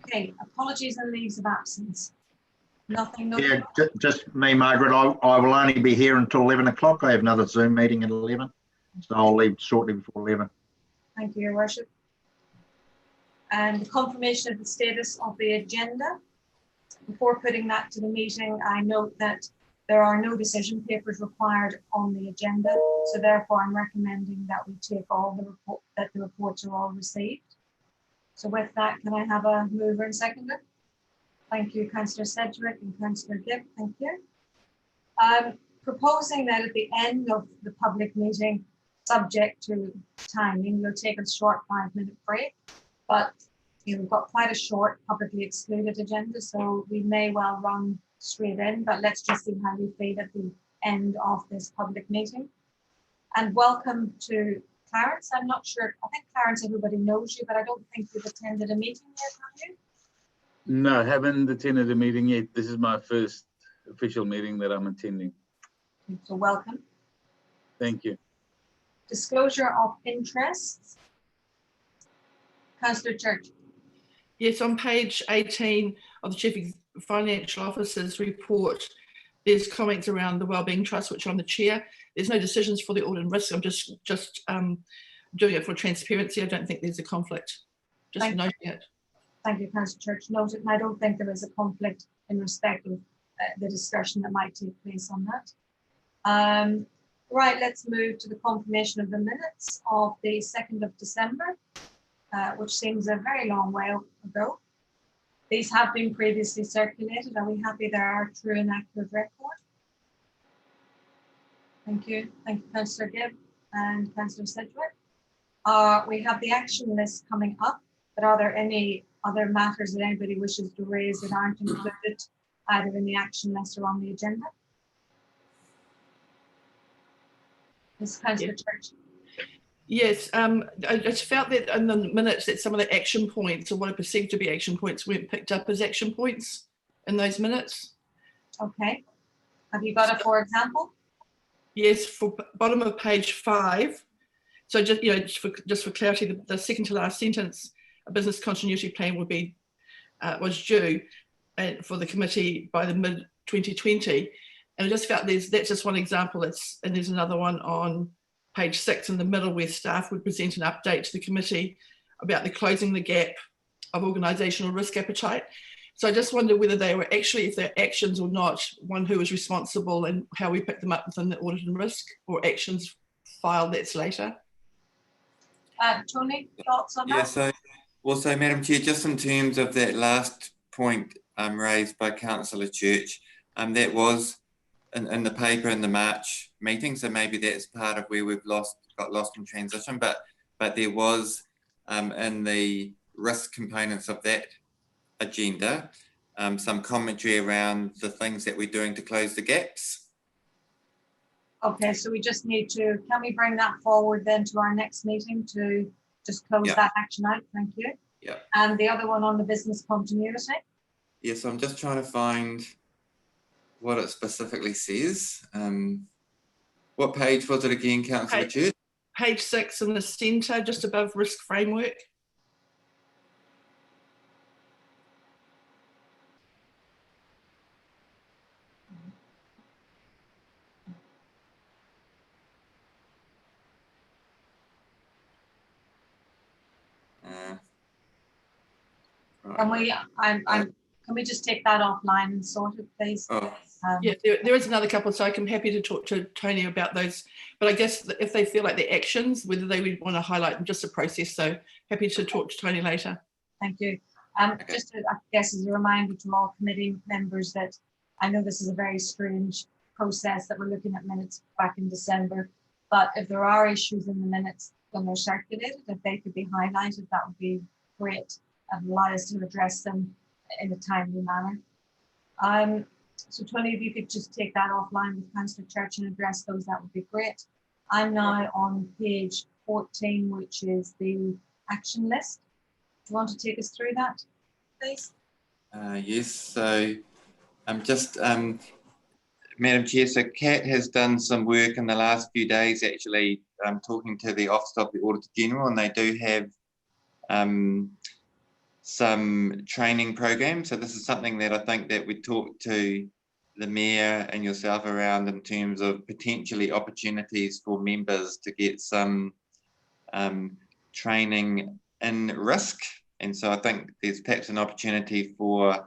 Okay, apologies and leaves of absence. Nothing. Yeah, just me, Margaret. I will only be here until 11 o'clock. I have another Zoom meeting at 11, so I'll leave shortly before 11. Thank you, Your Worship. And the confirmation of the status of the agenda. Before putting that to the meeting, I note that there are no decision papers required on the agenda, so therefore I'm recommending that we take all the reports are all received. So with that, can I have a mover and seconder? Thank you, Councillor Sedgwick and Councillor Gibb. Thank you. Proposing that at the end of the public meeting, subject to timing, we'll take a short 5-minute break. But we've got quite a short publicly excluded agenda, so we may well run straight in. But let's just see how we feel at the end of this public meeting. And welcome to Clarence. I'm not sure. I think Clarence, everybody knows you, but I don't think you've attended a meeting yet, have you? No, I haven't attended a meeting yet. This is my first official meeting that I'm attending. So welcome. Thank you. Disclosure of interests. Councillor Church. Yes, on page 18 of the Chief Financial Officer's report, there's comments around the Wellbeing Trust, which I'm the chair. There's no decisions for the audit and risk. I'm just doing it for transparency. I don't think there's a conflict. Just noting it. Thank you, Councillor Church. Noted, and I don't think there is a conflict in respect of the discussion that might take place on that. Right, let's move to the confirmation of the minutes of the 2nd of December, which seems a very long way ago. These have been previously circulated. Are we happy they are true and accurate record? Thank you. Thank you, Councillor Gibb and Councillor Sedgwick. We have the action list coming up, but are there any other matters that anybody wishes to raise that aren't included either in the action list or on the agenda? Ms. Councillor Church. Yes, I just felt that in the minutes that some of the action points, or what I perceived to be action points, weren't picked up as action points in those minutes. Okay. Have you got a for example? Yes, for bottom of page 5. So just for clarity, the second to last sentence, a business continuity plan would be was due for the committee by the mid 2020, and I just felt that's just one example. And there's another one on page 6 in the middle where staff would present an update to the committee about the closing the gap of organisational risk appetite. So I just wonder whether they were actually, if they're actions or not, one who was responsible and how we pick them up within the audit and risk, or actions file that's later. Tony, thoughts on that? Yeah, so Madam Chair, just in terms of that last point raised by Councillor Church, that was in the paper in the March meeting, so maybe that's part of where we've got lost in transition, but there was in the risk components of that agenda some commentary around the things that we're doing to close the gaps. Okay, so we just need to, can we bring that forward then to our next meeting to just close that action out? Thank you. Yeah. And the other one on the business continuity? Yes, I'm just trying to find what it specifically says. What page was it again, Councillor Church? Page 6 in the centre, just above risk framework. Can we just take that offline and sort it, please? Oh. Yeah, there is another couple, so I'm happy to talk to Tony about those. But I guess if they feel like they're actions, whether they would want to highlight just a process. So happy to talk to Tony later. Thank you. Just I guess as a reminder to all committee members that I know this is a very strange process that we're looking at minutes back in December, but if there are issues in the minutes when they're circulated, if they could be highlighted, that would be great and allow us to address them in a timely manner. So Tony, if you could just take that offline with Councillor Church and address those, that would be great. I'm now on page 14, which is the action list. Do you want to take us through that, please? Yes, so I'm just, Madam Chair, so Kat has done some work in the last few days actually talking to the Office of the Auditor General, and they do have some training programs. So this is something that I think that we talked to the Mayor and yourself around in terms of potentially opportunities for members to get some training in risk. And so I think there's perhaps an opportunity for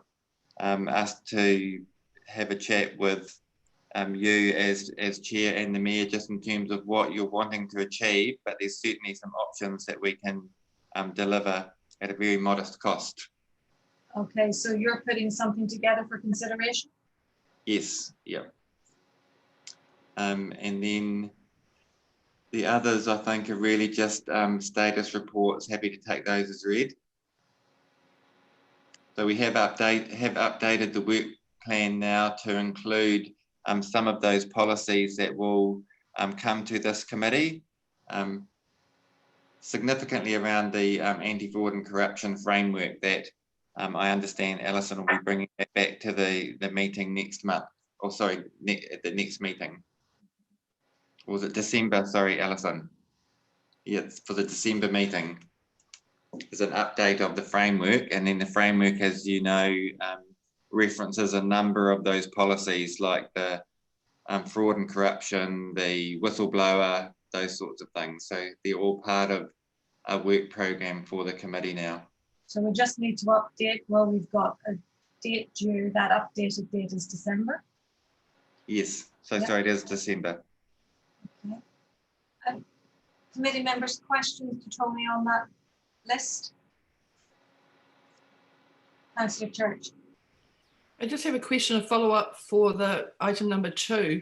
us to have a chat with you as chair and the Mayor, just in terms of what you're wanting to achieve, but there's certainly some options that we can deliver at a very modest cost. Okay, so you're putting something together for consideration? Yes, yeah. And then the others, I think, are really just status reports. Happy to take those as read. So we have updated the work plan now to include some of those policies that will come to this committee, significantly around the anti-fraud and corruption framework that I understand Alison will be bringing that back to the meeting next month, or sorry, at the next meeting. Or was it December? Sorry, Alison. Yeah, for the December meeting. There's an update of the framework, and then the framework, as you know, references a number of those policies like the fraud and corruption, the whistleblower, those sorts of things. So they're all part of a work program for the committee now. So we just need to update. Well, we've got a date due. That updated date is December. Yes. So Yep. sorry, it is December. Okay. Committee members, questions to Tony on that list? Councillor Church. I just have a question, a follow-up for the item number 2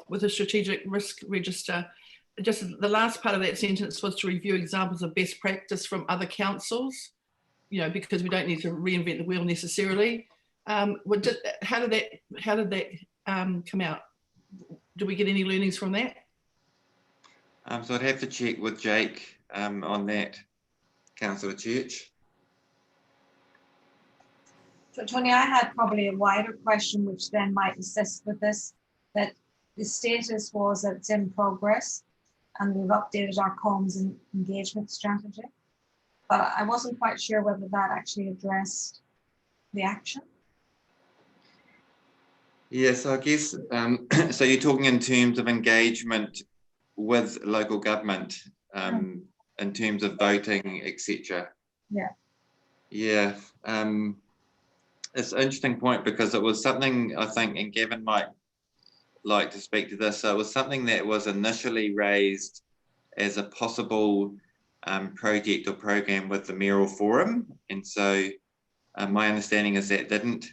with the strategic risk register. Just the last part of that sentence was to review examples of best practice from other councils, you know, because we don't need to reinvent the wheel necessarily. How did that come out? Did we get any learnings from that? So I'd have to check with Jake on that, Councillor Church. So Tony, I had probably a wider question, which then might assist with this, that the status was that it's in progress and we've updated our comms and engagement strategy. But I wasn't quite sure whether that actually addressed the action. Yes, I guess, so you're talking in terms of engagement with local government, in terms of voting, etc. Yeah. Yeah. It's an interesting point because it was something I think, and Gavin might like to speak to this, so it was something that was initially raised as a possible project or program with the Mayoral Forum. And so my understanding is that didn't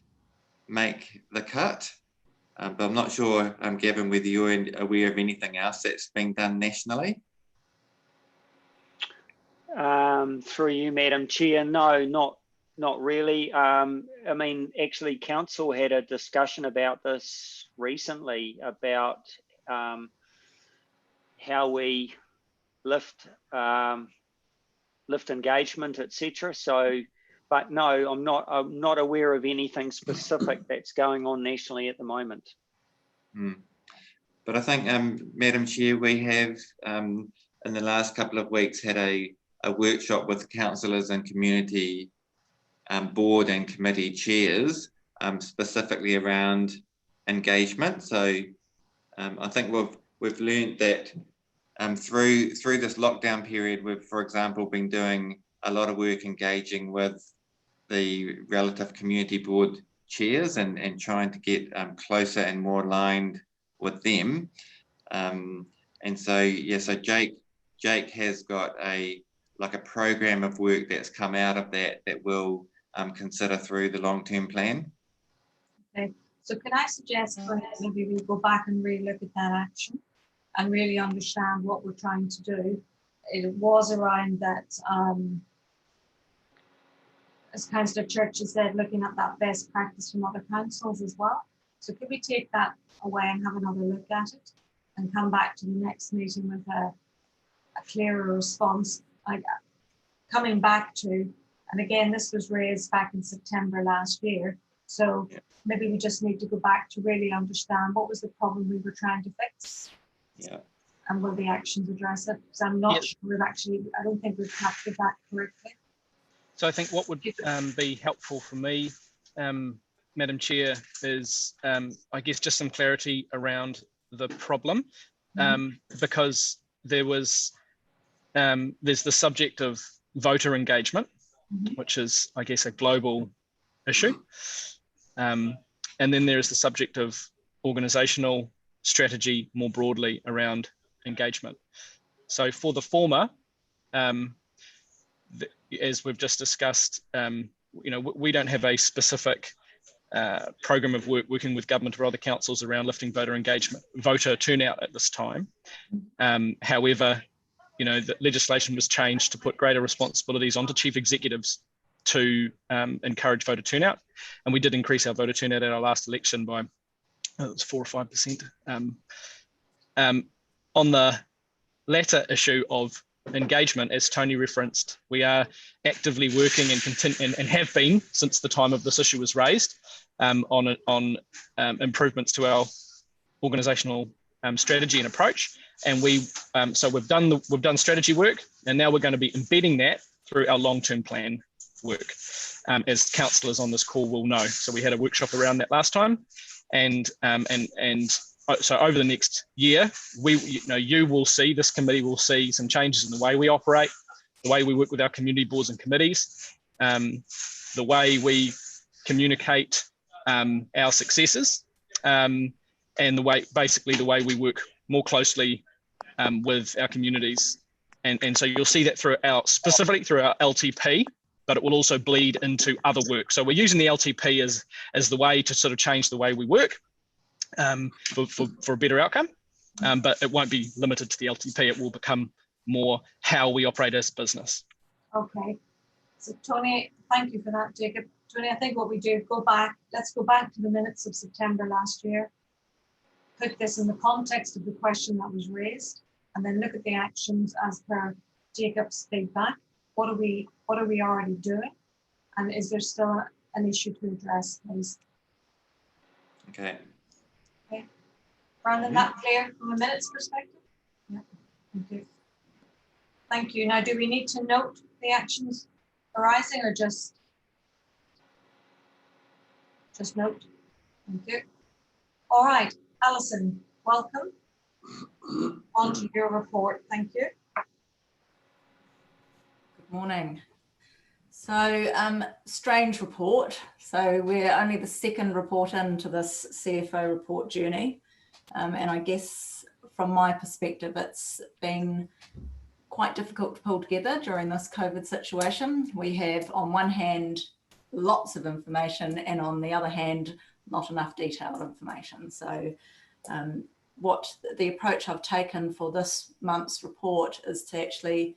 make the cut. But I'm not sure, Gavin, whether you're aware of anything else that's being done nationally. Through you, Madam Chair, no, not really. I mean, actually, Council had a discussion about this recently, about how we lift engagement, etc. So, but no, I'm not aware of anything specific that's going on nationally at the moment. But I think, Madam Chair, we have in the last couple of weeks had a workshop with councillors and community board and committee chairs, specifically around engagement. So I think we've learned that through this lockdown period, we've, for example, been doing a lot of work engaging with the relative community board chairs and trying to get closer and more aligned with them. And so, yeah, so Jake has got a program of work that's come out of that we'll consider through the long-term plan. Okay, so can I suggest maybe we go back and really look at that action and really understand what we're trying to do. It was around that, as Councillor Church has said, looking at that best practice from other councils as well. So could we take that away and have another look at it and come back to the next meeting with a clearer response? Coming back to, and again, this was raised back in September last year. So maybe we just need to go back to really understand what was the problem we were trying to fix. Yeah. And will the actions address it? Because I'm not sure we've actually, I don't think we've captured that correctly. So I think what would be helpful for me, Madam Chair, is I guess just some clarity around the problem, because there's the subject of voter engagement, which is, I guess, a global issue. And then there's the subject of organisational strategy more broadly around engagement. So for the former, as we've just discussed, we don't have a specific program of work working with government or other councils around lifting voter turnout at this time. However, the legislation was changed to put greater responsibilities onto chief executives to encourage voter turnout. And we did increase our voter turnout at our last election by, it was 4 or 5%. On the latter issue of engagement, as Tony referenced, we are actively working and have been since the time of this issue was raised on improvements to our organisational strategy and approach. And so we've done strategy work, and now we're going to be embedding that through our long-term plan work, as councillors on this call will know. So we had a workshop around that last time, and so over the next year, you will see, this committee will see some changes in the way we operate, the way we work with our community boards and committees, the way we communicate our successes, and basically the way we work more closely with our communities. And so you'll see that specifically through our LTP, but it will also bleed into other work. So we're using the LTP as the way to sort of change the way we work for a better outcome, but it won't be limited to the LTP. It will become more how we operate as a business. Okay, so Tony, thank you for that, Jacob. Tony, I think what we do, let's go back to the minutes of September last year, put this in the context of the question that was raised, and then look at the actions as per Jacob's feedback. What are we already doing? And is there still an issue to address, please? Okay. Okay. Brandon, that clear from a minutes perspective? Yeah, thank you. Thank you. Now, do we need to note the actions arising or just note? Thank you. All right, Alison, welcome. On to your report. Thank you. Good morning. So strange report. So we're only the second report into this CFO report journey. And I guess from my perspective, it's been quite difficult to pull together during this COVID situation. We have on one hand, lots of information, and on the other hand, not enough detailed information. So what the approach I've taken for this month's report is to actually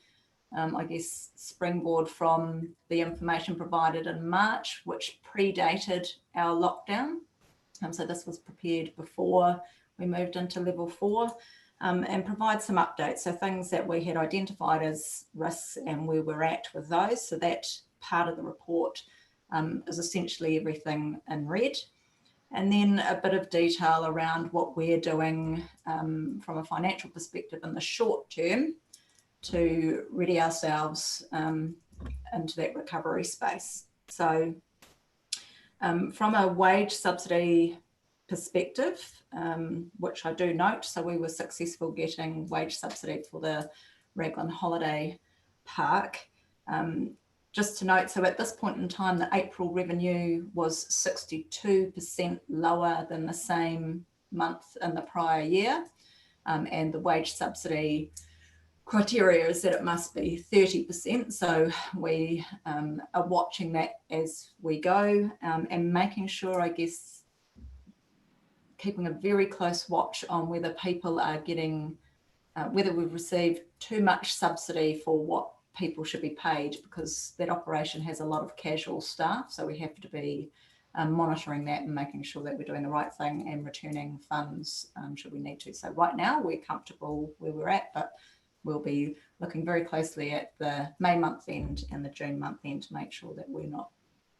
I guess, springboard from the information provided in March, which predated our lockdown. So this was prepared before we moved into level 4, and provide some updates. So things that we had identified as risks and where we're at with those. So that part of the report is essentially everything in red. And then a bit of detail around what we're doing from a financial perspective in the short term to ready ourselves into that recovery space. So from a wage subsidy perspective, which I do note, so we were successful getting wage subsidy for the Raglan Holiday Park. Just to note, so at this point in time, the April revenue was 62% lower than the same month in the prior year. And the wage subsidy criteria is that it must be 30%. So we are watching that as we go, and making sure, I guess, keeping a very close watch on whether people are getting, whether we've received too much subsidy for what people should be paid, because that operation has a lot of casual staff. So we have to be monitoring that and making sure that we're doing the right thing and returning funds should we need to. So right now we're comfortable where we're at, but we'll be looking very closely at the May month end and the June month end to make sure that we're not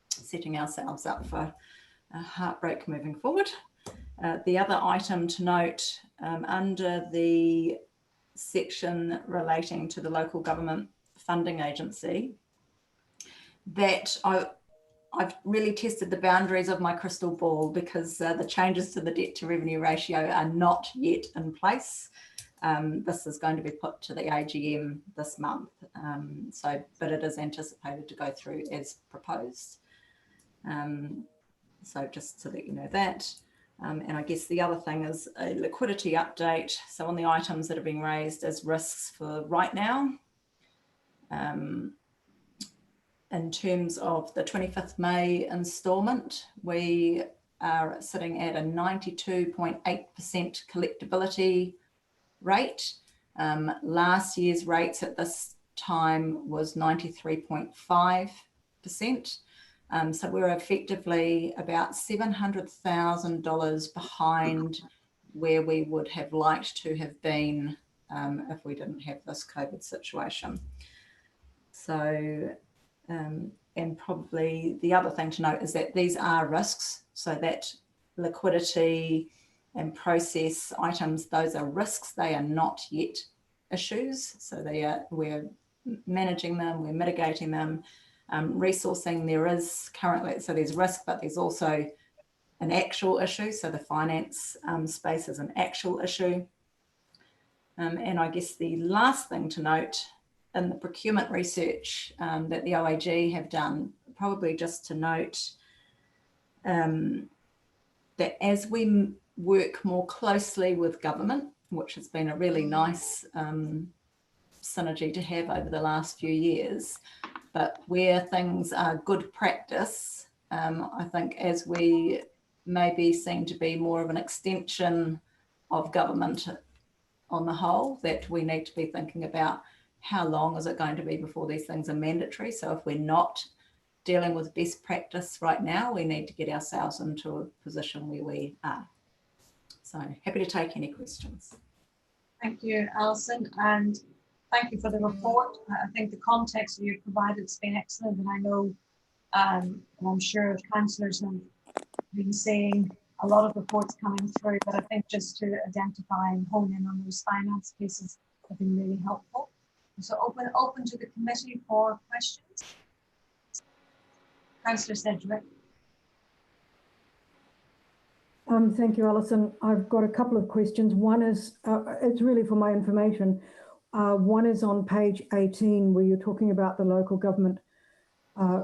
setting ourselves up for a heartbreak moving forward. The other item to note under the section relating to the local government funding agency, that I've really tested the boundaries of my crystal ball, because the changes to the debt to revenue ratio are not yet in place. This is going to be put to the AGM this month, but it is anticipated to go through as proposed. So just to let you know that. And I guess the other thing is a liquidity update. So on the items that are being raised as risks for right now, in terms of the 25th May instalment, we are sitting at a 92.8% collectability rate. Last year's rates at this time was 93.5%. So we're effectively about $700,000 behind where we would have liked to have been if we didn't have this COVID situation. So, and probably the other thing to note is that these are risks, so that liquidity and process items, those are risks, they are not yet issues. So we're managing them, we're mitigating them. Resourcing, there is currently, so there's risk, but there's also an actual issue. So the finance space is an actual issue. And I guess the last thing to note in the procurement research that the OAG have done, probably just to note that as we work more closely with government, which has been a really nice synergy to have over the last few years, but where things are good practice, I think as we maybe seem to be more of an extension of government on the whole, that we need to be thinking about how long is it going to be before these things are mandatory. So if we're not dealing with best practice right now, we need to get ourselves into a position where we are. So happy to take any questions. Thank you, Alison, and thank you for the report. I think the context that you've provided has been excellent, and I know, and I'm sure councillors have been saying a lot of reports coming through, but I think just to identify and hone in on those finance pieces have been really helpful. So open to the committee for questions. Councillor Sedgwick. Thank you, Alison. I've got a couple of questions. One is, it's really for my information. One is on page 18, where you're talking about the local government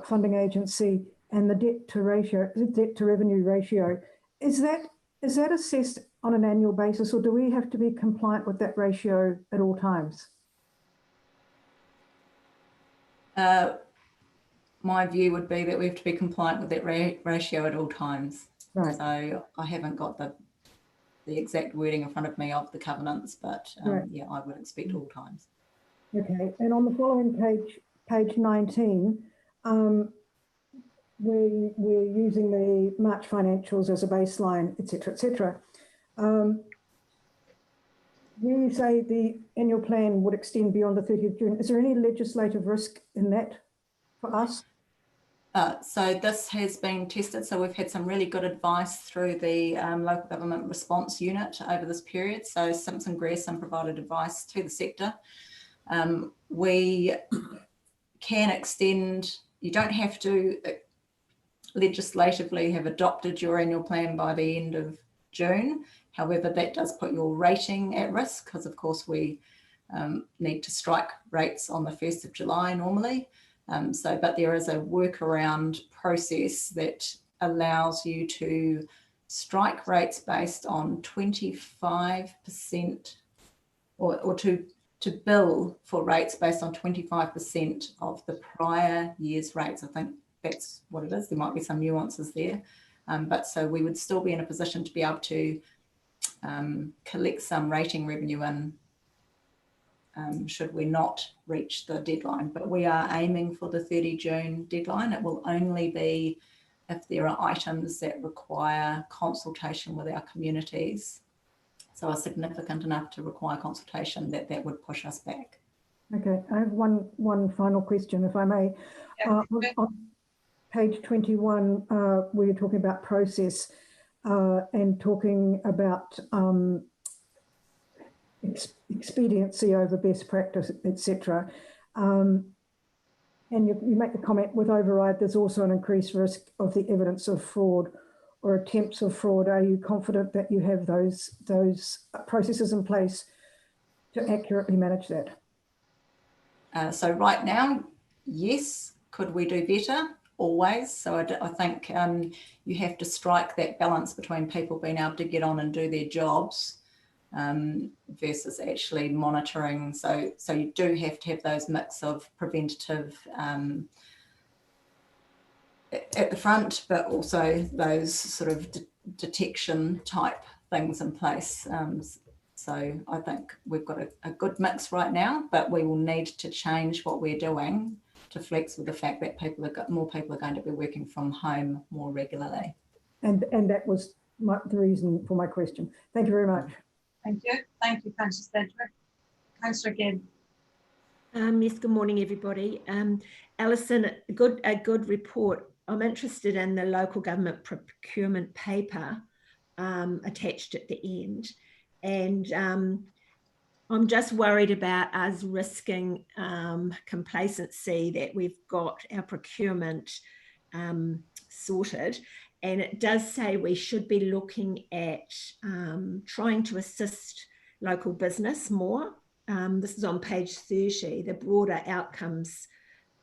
funding agency and the debt to revenue ratio. Is that assessed on an annual basis, or do we have to be compliant with that ratio at all times? My view would be that we have to be compliant with that ratio at all times. Right. So I haven't got the exact wording in front of me of the covenants, but right. Yeah, I would expect all times. Okay, and on the following page 19, we're using the March financials as a baseline, etc., etc. When you say the annual plan would extend beyond the 30th of June, is there any legislative risk in that for us? So this has been tested. So we've had some really good advice through the local government response unit over this period. So Simpson Grierson provided advice to the sector. We can extend, you don't have to legislatively have adopted your annual plan by the end of June. However, that does put your rating at risk, because of course we need to strike rates on the 1st of July normally. But there is a workaround process that allows you to strike rates based on 25% or to bill for rates based on 25% of the prior year's rates. I think that's what it is. There might be some nuances there. But so we would still be in a position to be able to collect some rating revenue in should we not reach the deadline. But we are aiming for the 30 June deadline. It will only be if there are items that require consultation with our communities, so are significant enough to require consultation, that would push us back. Okay, I have one final question, if I may. Yeah, on page 21, where you're talking about process and talking about expediency over best practice, etc. And you make the comment with override, there's also an increased risk of the evidence of fraud or attempts of fraud. Are you confident that you have those processes in place to accurately manage that? So right now, yes. Could we do better? Always. So I think you have to strike that balance between people being able to get on and do their jobs versus actually monitoring. So you do have to have those mix of preventative at the front, but also those sort of detection type things in place. So I think we've got a good mix right now, but we will need to change what we're doing to flex with the fact that more people are going to be working from home more regularly. And that was the reason for my question. Thank you very much. Thank you. Thank you, Councillor Sedgwick. Councillor Gibb. Yes, good morning, everybody. Alison, a good report. I'm interested in the local government procurement paper attached at the end. And I'm just worried about us risking complacency that we've got our procurement sorted. And it does say we should be looking at trying to assist local business more. This is on page 30, the broader outcomes,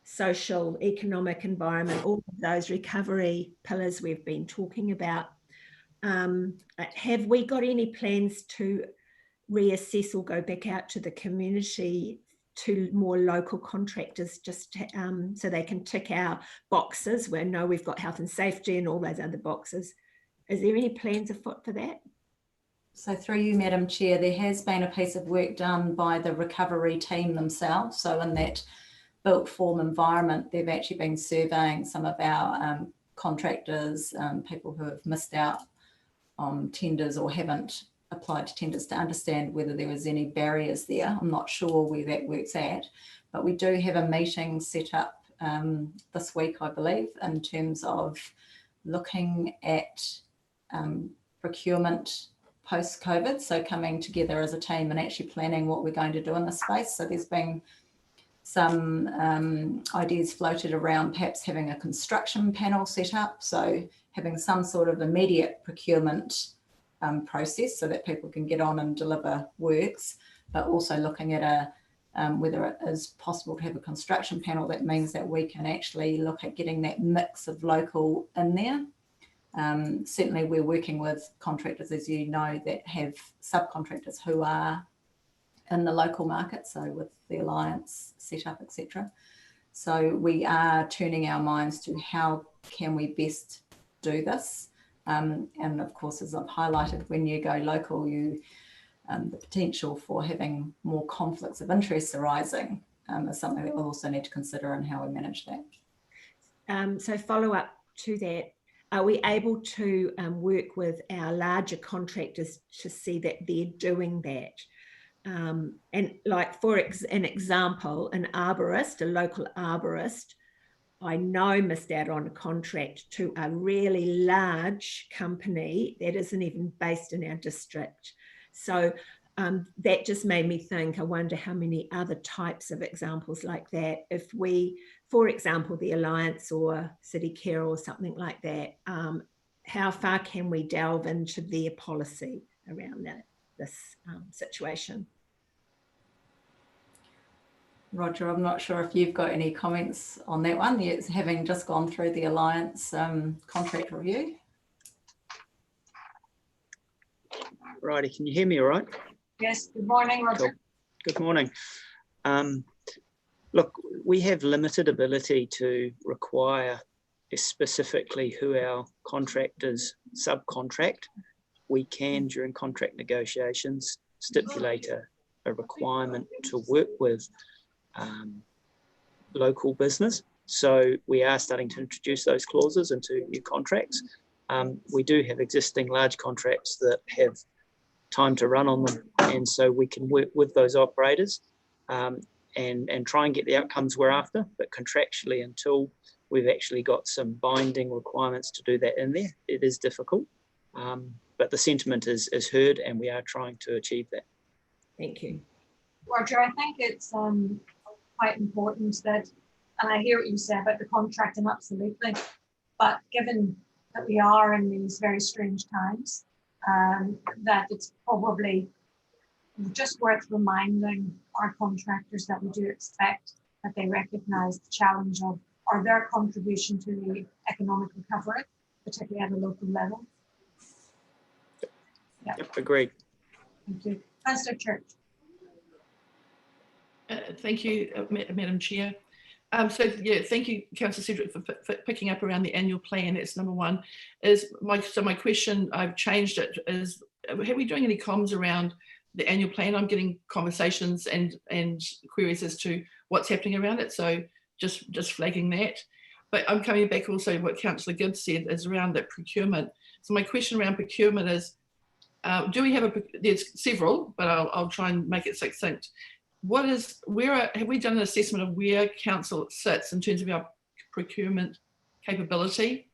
social, economic, environment, all of those recovery pillars we've been talking about. Have we got any plans to reassess or go back out to the community to more local contractors just to, so they can tick our boxes? We know we've got health and safety and all those other boxes. Is there any plans afoot for that? So through you, Madam Chair, there has been a piece of work done by the recovery team themselves. So in that built form environment, they've actually been surveying some of our contractors, people who have missed out on tenders or haven't applied to tenders, to understand whether there was any barriers there. I'm not sure where that works at, but we do have a meeting set up this week, I believe, in terms of looking at procurement post-COVID, so coming together as a team and actually planning what we're going to do in this space. So there's been some ideas floated around perhaps having a construction panel set up, so having some sort of immediate procurement process so that people can get on and deliver works, but also looking at whether it is possible to have a construction panel. That means that we can actually look at getting that mix of local in there. Certainly we're working with contractors, as you know, that have subcontractors who are in the local market, so with the alliance set up, etc. So we are turning our minds to how can we best do this. And of course, as I've highlighted, when you go local, the potential for having more conflicts of interest arising is something that we'll also need to consider in how we manage that. So follow up to that, are we able to work with our larger contractors to see that they're doing that? And like for an example, an arborist, a local arborist, I know missed out on a contract to a really large company that isn't even based in our district. So that just made me think, I wonder how many other types of examples like that, if we, for example, the Alliance or City Care or something like that, how far can we delve into their policy around this situation? Roger, I'm not sure if you've got any comments on that one, having just gone through the Alliance contract review. Righty, can you hear me all right? Yes, good morning, Roger. Cool. Good morning. Look, we have limited ability to require specifically who our contractors subcontract. We can, during contract negotiations, stipulate a requirement to work with local business. So we are starting to introduce those clauses into new contracts. We do have existing large contracts that have time to run on them, and so we can work with those operators and try and get the outcomes we're after, but contractually, until we've actually got some binding requirements to do that in there, it is difficult. But the sentiment is heard, and we are trying to achieve that. Thank you. Roger, I think it's quite important that and I hear what you say about the contracting, absolutely. But given that we are in these very strange times, that it's probably just worth reminding our contractors that we do expect that they recognise the challenge of, or their contribution to the economic recovery, particularly at a local level. Yeah. Yep, agreed. Thank you. Councillor Church. Thank you, Madam Chair. So yeah, thank you, Councillor Cedric, for picking up around the annual plan. That's number one. My question, I've changed it, is have we doing any comms around the annual plan? I'm getting conversations and queries as to what's happening around it. So just flagging that. But I'm coming back also what Councillor Gibbs said is around that procurement. So my question around procurement is, do we have there's several, but I'll try and make it succinct. Have we done an assessment of where council sits in terms of our procurement capability,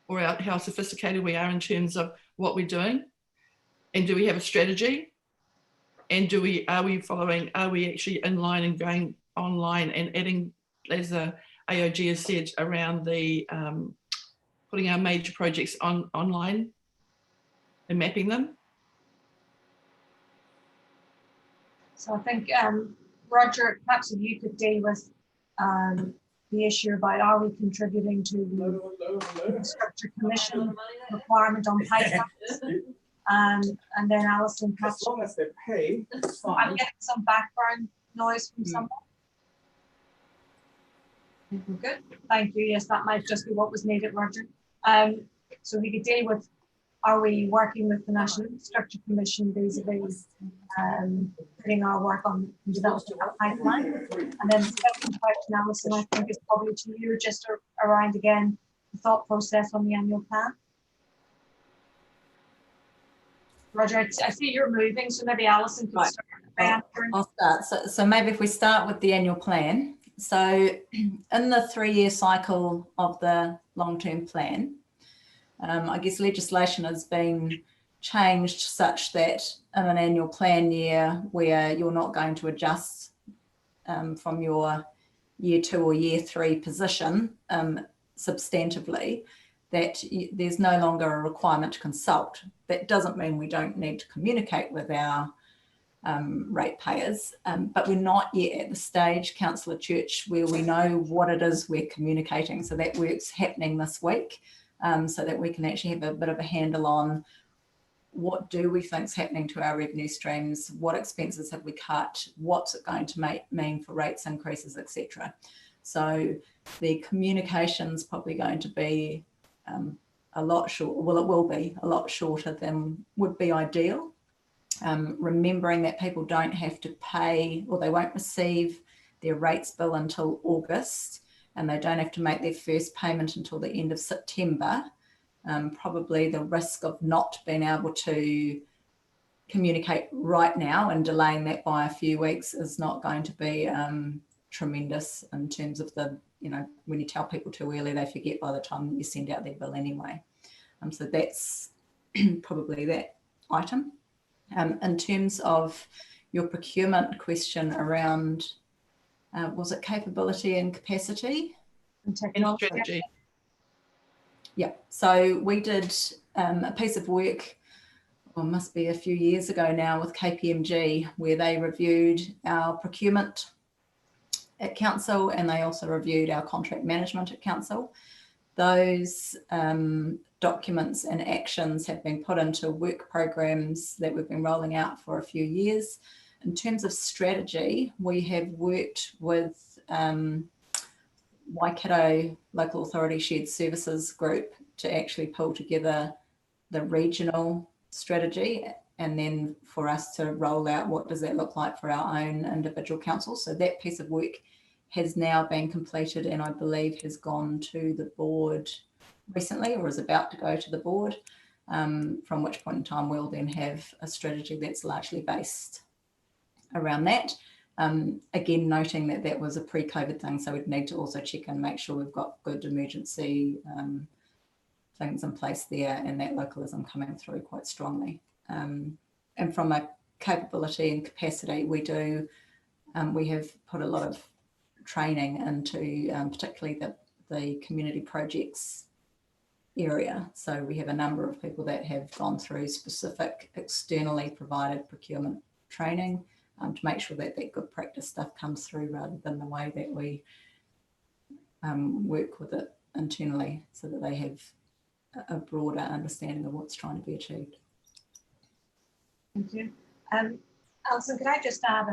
or how sophisticated we are in terms of what we're doing? And do we have a strategy? And are we actually in line and going online and adding, as the AOG has said, around the putting our major projects online and mapping them? So I think, Roger, perhaps if you could deal with the issue about, are we contributing to the Infrastructure Commission requirement on pipelines? And then Alison, perhaps. As long as they pay, it's fine. I'm getting some background noise from someone. I think we're good. Thank you. Yes, that might just be what was needed, Roger. So we could deal with, are we working with the National Infrastructure Commission vis-a-vis putting our work on developing a pipeline? And then the second question, Alison, I think is probably to you, just around again the thought process on the annual plan. Roger, I see you're moving, so maybe Alison could start by answering. I'll start. So maybe if we start with the annual plan. So in the 3-year cycle of the long-term plan, I guess legislation has been changed such that in an annual plan year where you're not going to adjust from your year 2 or year 3 position substantively, that there's no longer a requirement to consult. That doesn't mean we don't need to communicate with our ratepayers, but we're not yet at the stage, Councillor Church, where we know what it is we're communicating. So that work's happening this week, so that we can actually have a bit of a handle on what do we think is happening to our revenue streams, what expenses have we cut, what's it going to mean for rates increases, etc. So the communication's probably going to be a lot short. Well, it will be a lot shorter than would be ideal. Remembering that people don't have to pay, or they won't receive their rates bill until August, and they don't have to make their first payment until the end of September. Probably the risk of not being able to communicate right now and delaying that by a few weeks is not going to be tremendous in terms of the, when you tell people too early, they forget by the time you send out their bill anyway. So that's probably that item. In terms of your procurement question around, was it capability and capacity? And technology. Yeah, so we did a piece of work, well, must be a few years ago now, with KPMG, where they reviewed our procurement at council, and they also reviewed our contract management at council. Those documents and actions have been put into work programs that we've been rolling out for a few years. In terms of strategy, we have worked with Waikato Local Authority Shared Services Group to actually pull together the regional strategy, and then for us to roll out what does that look like for our own individual councils. So that piece of work has now been completed, and I believe has gone to the board recently, or is about to go to the board, from which point in time we'll then have a strategy that's largely based around that. Again, noting that that was a pre-COVID thing, so we'd need to also check and make sure we've got good emergency things in place there, and that localism coming through quite strongly. And from a capability and capacity, we have put a lot of training into particularly the community projects area. So we have a number of people that have gone through specific externally provided procurement training to make sure that that good practice stuff comes through rather than the way that we work with it internally, so that they have a broader understanding of what's trying to be achieved. Thank you. Alison, could I just add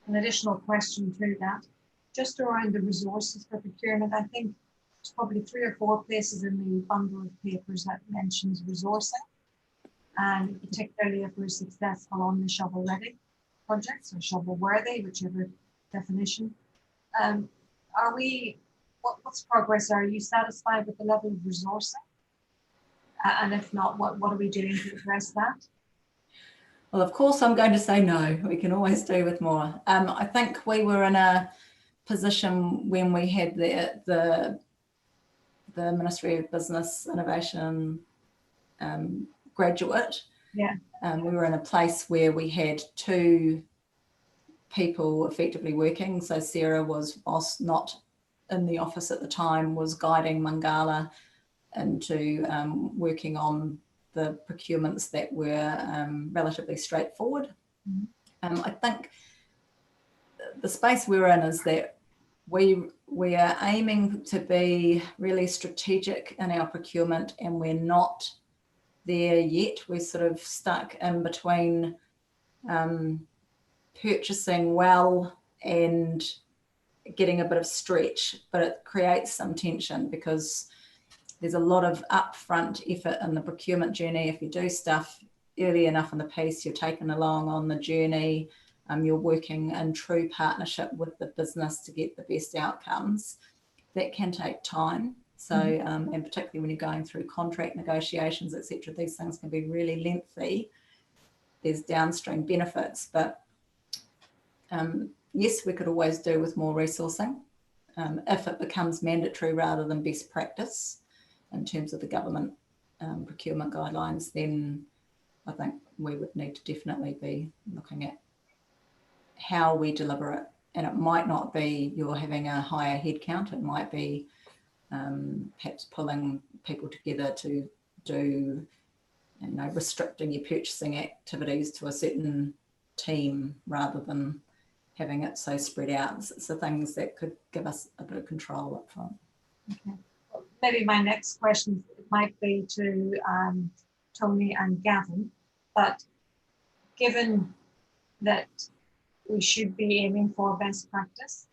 an additional question to that? Just around the resources for procurement, I think there's probably 3 or 4 places in the bundle of papers that mentions resourcing, and particularly if we're successful on the shovel-ready projects or shovel-worthy, whichever definition. What's progress? Are you satisfied with the level of resourcing? And if not, what are we doing to address that? Well, of course, I'm going to say no. We can always do with more. I think we were in a position when we had the Ministry of Business Innovation graduate. Yeah. We were in a place where we had 2 people effectively working. So Sarah was, whilst not in the office at the time, was guiding Mangala into working on the procurements that were relatively straightforward. I think the space we're in is that we are aiming to be really strategic in our procurement, and we're not there yet. We're sort of stuck in between purchasing well and getting a bit of stretch, but it creates some tension because there's a lot of upfront effort in the procurement journey. If you do stuff early enough in the piece, you're taken along on the journey. You're working in true partnership with the business to get the best outcomes. That can take time. So, and particularly when you're going through contract negotiations, etc., these things can be really lengthy. There's downstream benefits, but yes, we could always do with more resourcing. If it becomes mandatory rather than best practice in terms of the government procurement guidelines, then I think we would need to definitely be looking at how we deliver it. And it might not be you're having a higher headcount. It might be perhaps pulling people together to do, restricting your purchasing activities to a certain team rather than having it so spread out. So things that could give us a bit of control up front. Okay. Well, maybe my next question might be to Tony and Gavin, but given that we should be aiming for best practice,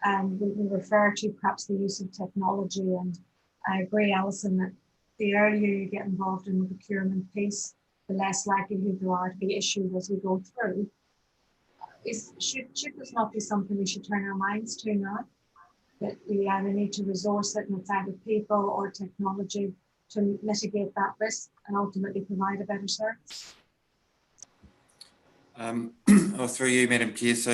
and we refer to perhaps the use of technology, and I agree, Alison, that the earlier you get involved in the procurement piece, the less likelihood there are to be issues as we go through. Should this not be something we should turn our minds to now? That we either need to resource it, and it's either people or technology to mitigate that risk and ultimately provide a better service? Or through you, Madam Chair. So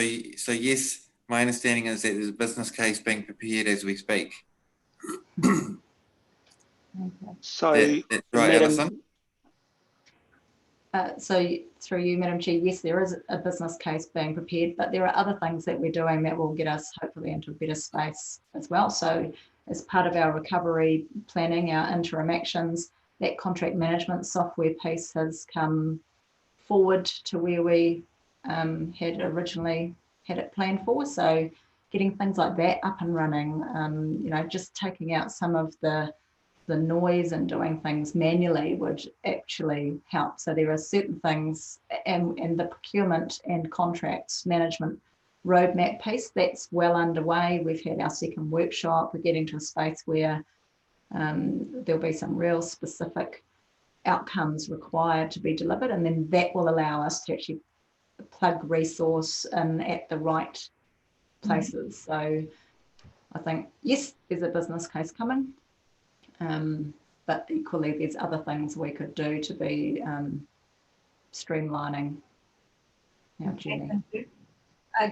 yes, my understanding is that there's a business case being prepared as we speak. Okay. So, that's right, Alison. So through you, Madam Chair, yes, there is a business case being prepared, but there are other things that we're doing that will get us hopefully into a better space as well. So as part of our recovery planning, our interim actions, that contract management software piece has come forward to where we had originally had it planned for. So getting things like that up and running, just taking out some of the noise and doing things manually would actually help. So there are certain things, and the procurement and contracts management roadmap piece, that's well underway. We've had our second workshop. We're getting to a space where there'll be some real specific outcomes required to be delivered, and then that will allow us to actually plug resource in at the right places. So I think, yes, there's a business case coming. But equally, there's other things we could do to be streamlining our journey. Thank you.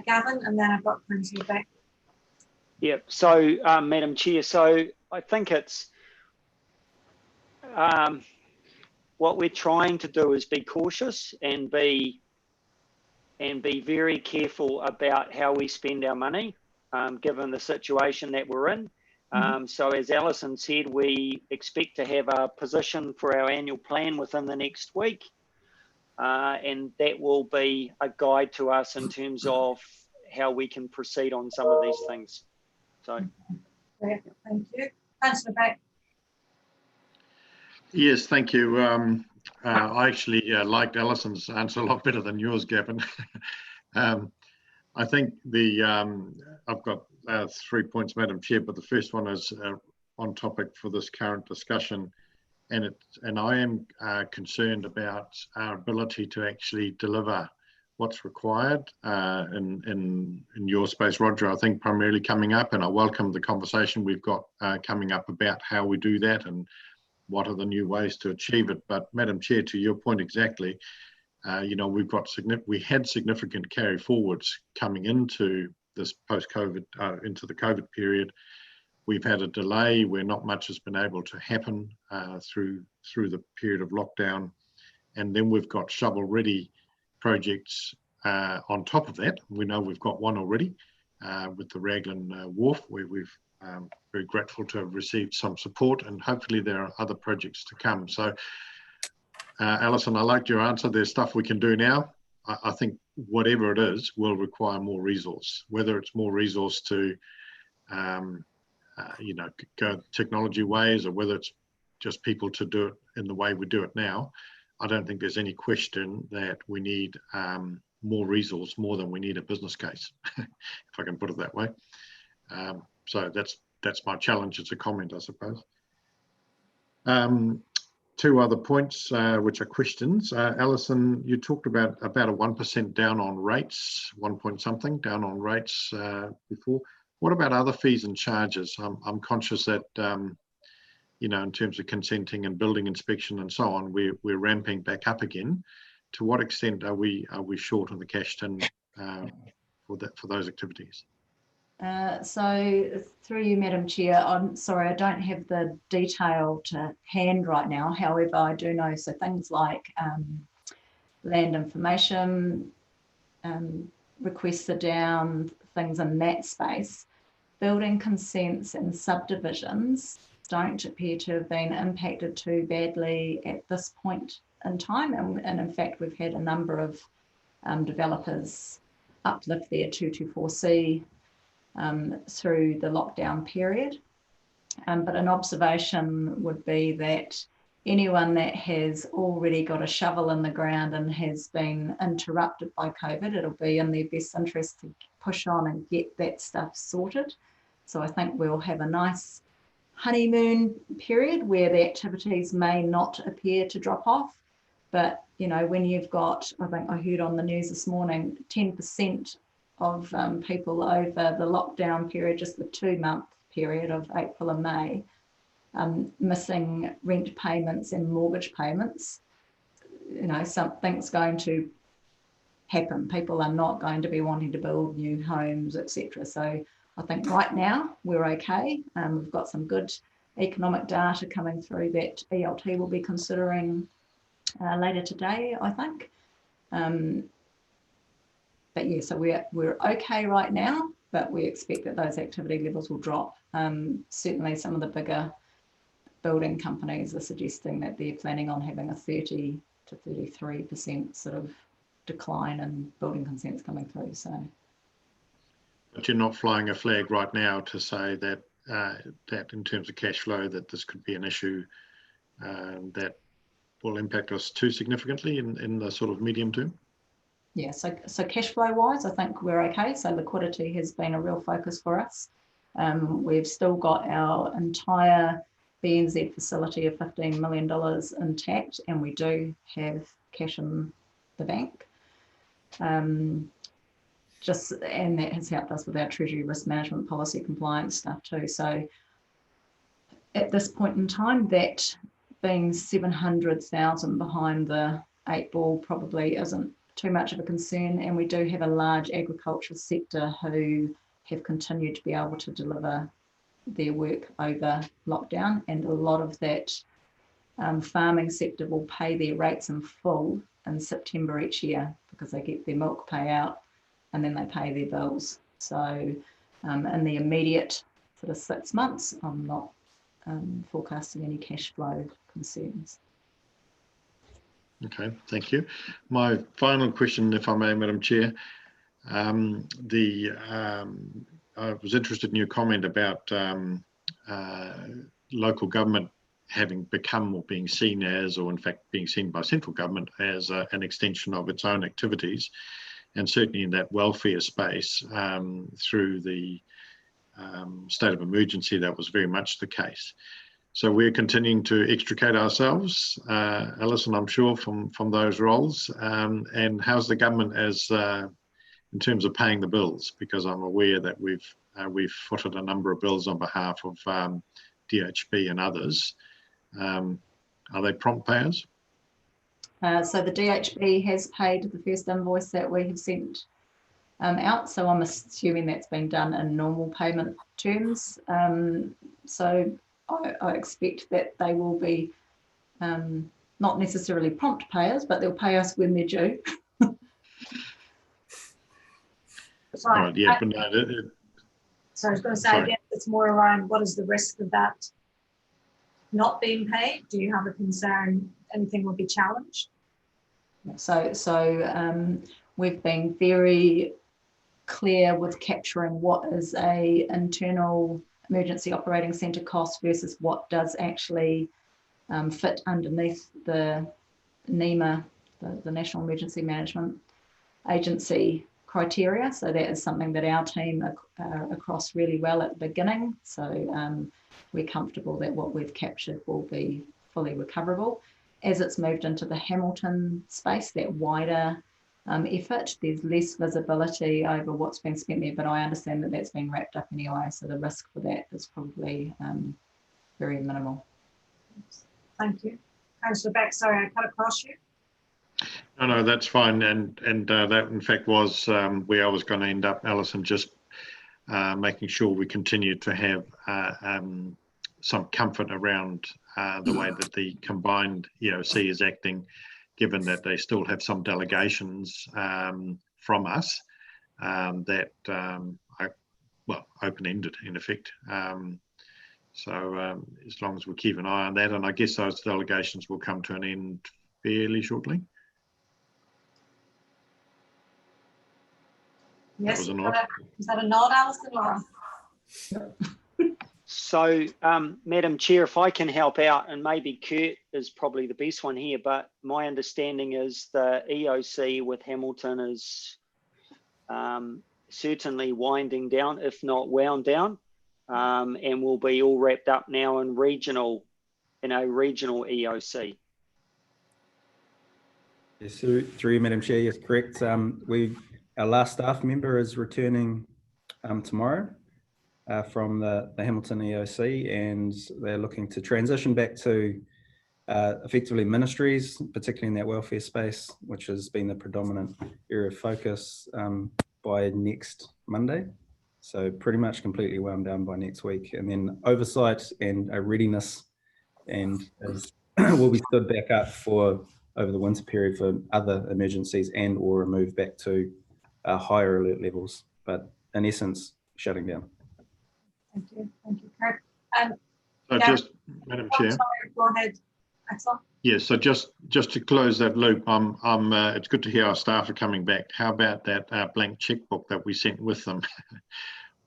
Gavin, and then I've got Prinsley back. Yeah, so Madam Chair, so I think it's what we're trying to do is be cautious and be and be very careful about how we spend our money, given the situation that we're in. So as Alison said, we expect to have a position for our annual plan within the next week. And that will be a guide to us in terms of how we can proceed on some of these things. So. Thank you. Councillor Beck. Yes, thank you. I actually liked Alison's answer a lot better than yours, Gavin. I think I've got 3 points, Madam Chair, but the first one is on topic for this current discussion, and I am concerned about our ability to actually deliver what's required in your space, Roger. I think primarily coming up, and I welcome the conversation we've got coming up about how we do that and what are the new ways to achieve it. But Madam Chair, to your point exactly, you know, we had significant carry forwards coming into this post-COVID, into the COVID period. We've had a delay where not much has been able to happen through the period of lockdown, and then we've got shovel-ready projects on top of that. We know we've got one already with the Raglan Wharf, where we've very grateful to have received some support, and hopefully there are other projects to come. So Alison, I liked your answer. There's stuff we can do now. I think whatever it is will require more resource, whether it's more resource to you know, go technology ways, or whether it's just people to do it in the way we do it now. I don't think there's any question that we need more resource, more than we need a business case, if I can put it that way. So that's my challenge. It's a comment, I suppose. Two other points, which are questions. Alison, you talked about a 1% down on rates, 1 point something down on rates before. What about other fees and charges? I'm conscious that, you know, in terms of consenting and building inspection and so on, we're ramping back up again. To what extent are we short on the cash tin for those activities? So through you, Madam Chair, I'm sorry, I don't have the detail to hand right now. However, I do know, so things like land information requests are down, things in that space. Building consents and subdivisions don't appear to have been impacted too badly at this point in time. And in fact, we've had a number of developers uplift their 224C through the lockdown period. But an observation would be that anyone that has already got a shovel in the ground and has been interrupted by COVID, it'll be in their best interest to push on and get that stuff sorted. So I think we'll have a nice honeymoon period where the activities may not appear to drop off. But, you know, when you've got, I think I heard on the news this morning, 10% of people over the lockdown period, just the 2-month period of April and May, missing rent payments and mortgage payments, you know, something's going to happen. People are not going to be wanting to build new homes, etc. So I think right now we're okay. We've got some good economic data coming through that ELT will be considering later today, I think. But yeah, so we're okay right now, but we expect that those activity levels will drop. Certainly some of the bigger building companies are suggesting that they're planning on having a 30 to 33% sort of decline in building consents coming through. So, but you're not flying a flag right now to say that that in terms of cash flow, that this could be an issue that will impact us too significantly in the sort of medium term? Yeah, so cash flow wise, I think we're okay. So liquidity has been a real focus for us. We've still got our entire BNZ facility of $15 million intact, and we do have cash in the bank. And that has helped us with our treasury risk management policy compliance stuff too. So at this point in time, that being 700,000 behind the 8 ball probably isn't too much of a concern. And we do have a large agricultural sector who have continued to be able to deliver their work over lockdown, and a lot of that farming sector will pay their rates in full in September each year because they get their milk payout and then they pay their bills. So in the immediate sort of 6 months, I'm not forecasting any cash flow concerns. Okay, thank you. My final question, if I may, Madam Chair. I was interested in your comment about local government having become or being seen as, or in fact being seen by central government as an extension of its own activities, and certainly in that welfare space through the state of emergency, that was very much the case. So we're continuing to extricate ourselves, Alison, I'm sure, from those roles. And how's the government as in terms of paying the bills? Because I'm aware that we've footed a number of bills on behalf of DHB and others. Are they prompt payers? So the DHB has paid the first invoice that we have sent out. So I'm assuming that's been done in normal payment terms. So I expect that they will be not necessarily prompt payers, but they'll pay us when they're due. Right, yeah, but no, So I was going to say, I guess it's more around what is the risk of that not being paid? Do you have a concern anything will be challenged? So we've been very clear with capturing what is a internal emergency operating centre cost versus what does actually fit underneath the NEMA, the National Emergency Management Agency criteria. So that is something that our team are across really well at the beginning. So we're comfortable that what we've captured will be fully recoverable. As it's moved into the Hamilton space, that wider effort, there's less visibility over what's been spent there, but I understand that that's been wrapped up anyway, so the risk for that is probably very minimal. Thank you. Councillor Beck, sorry, I cut across you. No, that's fine, and that in fact was where I was going to end up, Alison, just making sure we continue to have some comfort around the way that the combined EOC is acting, given that they still have some delegations from us that are, well, open-ended in effect. So as long as we keep an eye on that, and I guess those delegations will come to an end fairly shortly. Yes, that was a nod. Is that a nod, Alison, or? So, Madam Chair, if I can help out, and maybe Kurt is probably the best one here, but my understanding is the EOC with Hamilton is certainly winding down, if not wound down, and will be all wrapped up now in regional EOC. Yes, through you, Madam Chair, yes, correct. Our last staff member is returning tomorrow from the Hamilton EOC, and they're looking to transition back to effectively ministries, particularly in that welfare space, which has been the predominant area of focus by next Monday. So pretty much completely wound down by next week, and then oversight and a readiness and will be stood back up for over the winter period for other emergencies and or a move back to higher alert levels, but in essence, shutting down. Thank you, Kurt. So just, Madam Chair. Sorry, go ahead, Axel. Yes, so just to close that loop, it's good to hear our staff are coming back. How about that blank checkbook that we sent with them?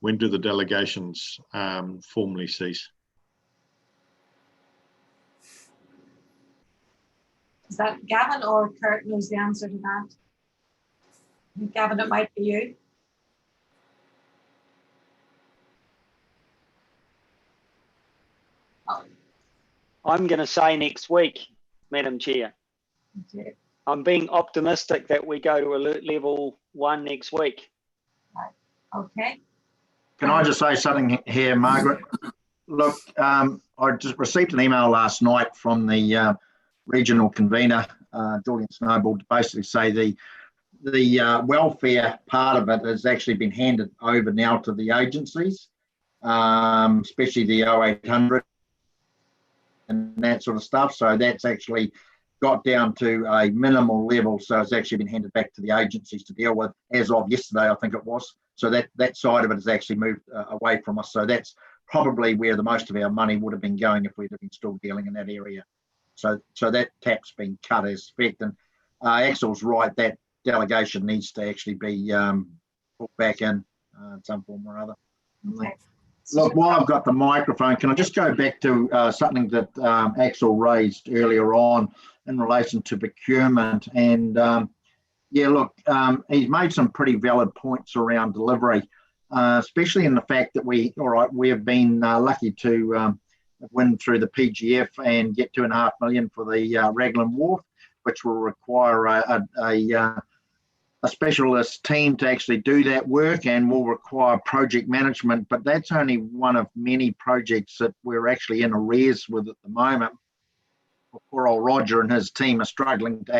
When do the delegations formally cease? Is that Gavin or Kurt knows the answer to that? I think, Gavin, it might be you. Oh. I'm going to say next week, Madam Chair. Okay. I'm being optimistic that we go to alert level 1 next week. Right. Okay. Can I just say something here, Margaret? Look, I just received an email last night from the regional convener, Julian Snowball, to basically say the welfare part of it has actually been handed over now to the agencies, especially the 0800 and that sort of stuff. So that's actually got down to a minimal level, so it's actually been handed back to the agencies to deal with as of yesterday, I think it was. So that side of it has actually moved away from us. So that's probably where the most of our money would have been going if we'd have been still dealing in that area. So that tap's been cut as effect. And Axel's right, that delegation needs to actually be put back in some form or other. Okay. Look, while I've got the microphone, can I just go back to something that Axel raised earlier on in relation to procurement? And yeah, look, he's made some pretty valid points around delivery, especially in the fact that we have been lucky to win through the PGF and get $2.5 million for the Raglan Wharf, which will require a specialist team to actually do that work and will require project management. But that's only one of many projects that we're actually in arrears with at the moment. Poor old Roger and his team are struggling to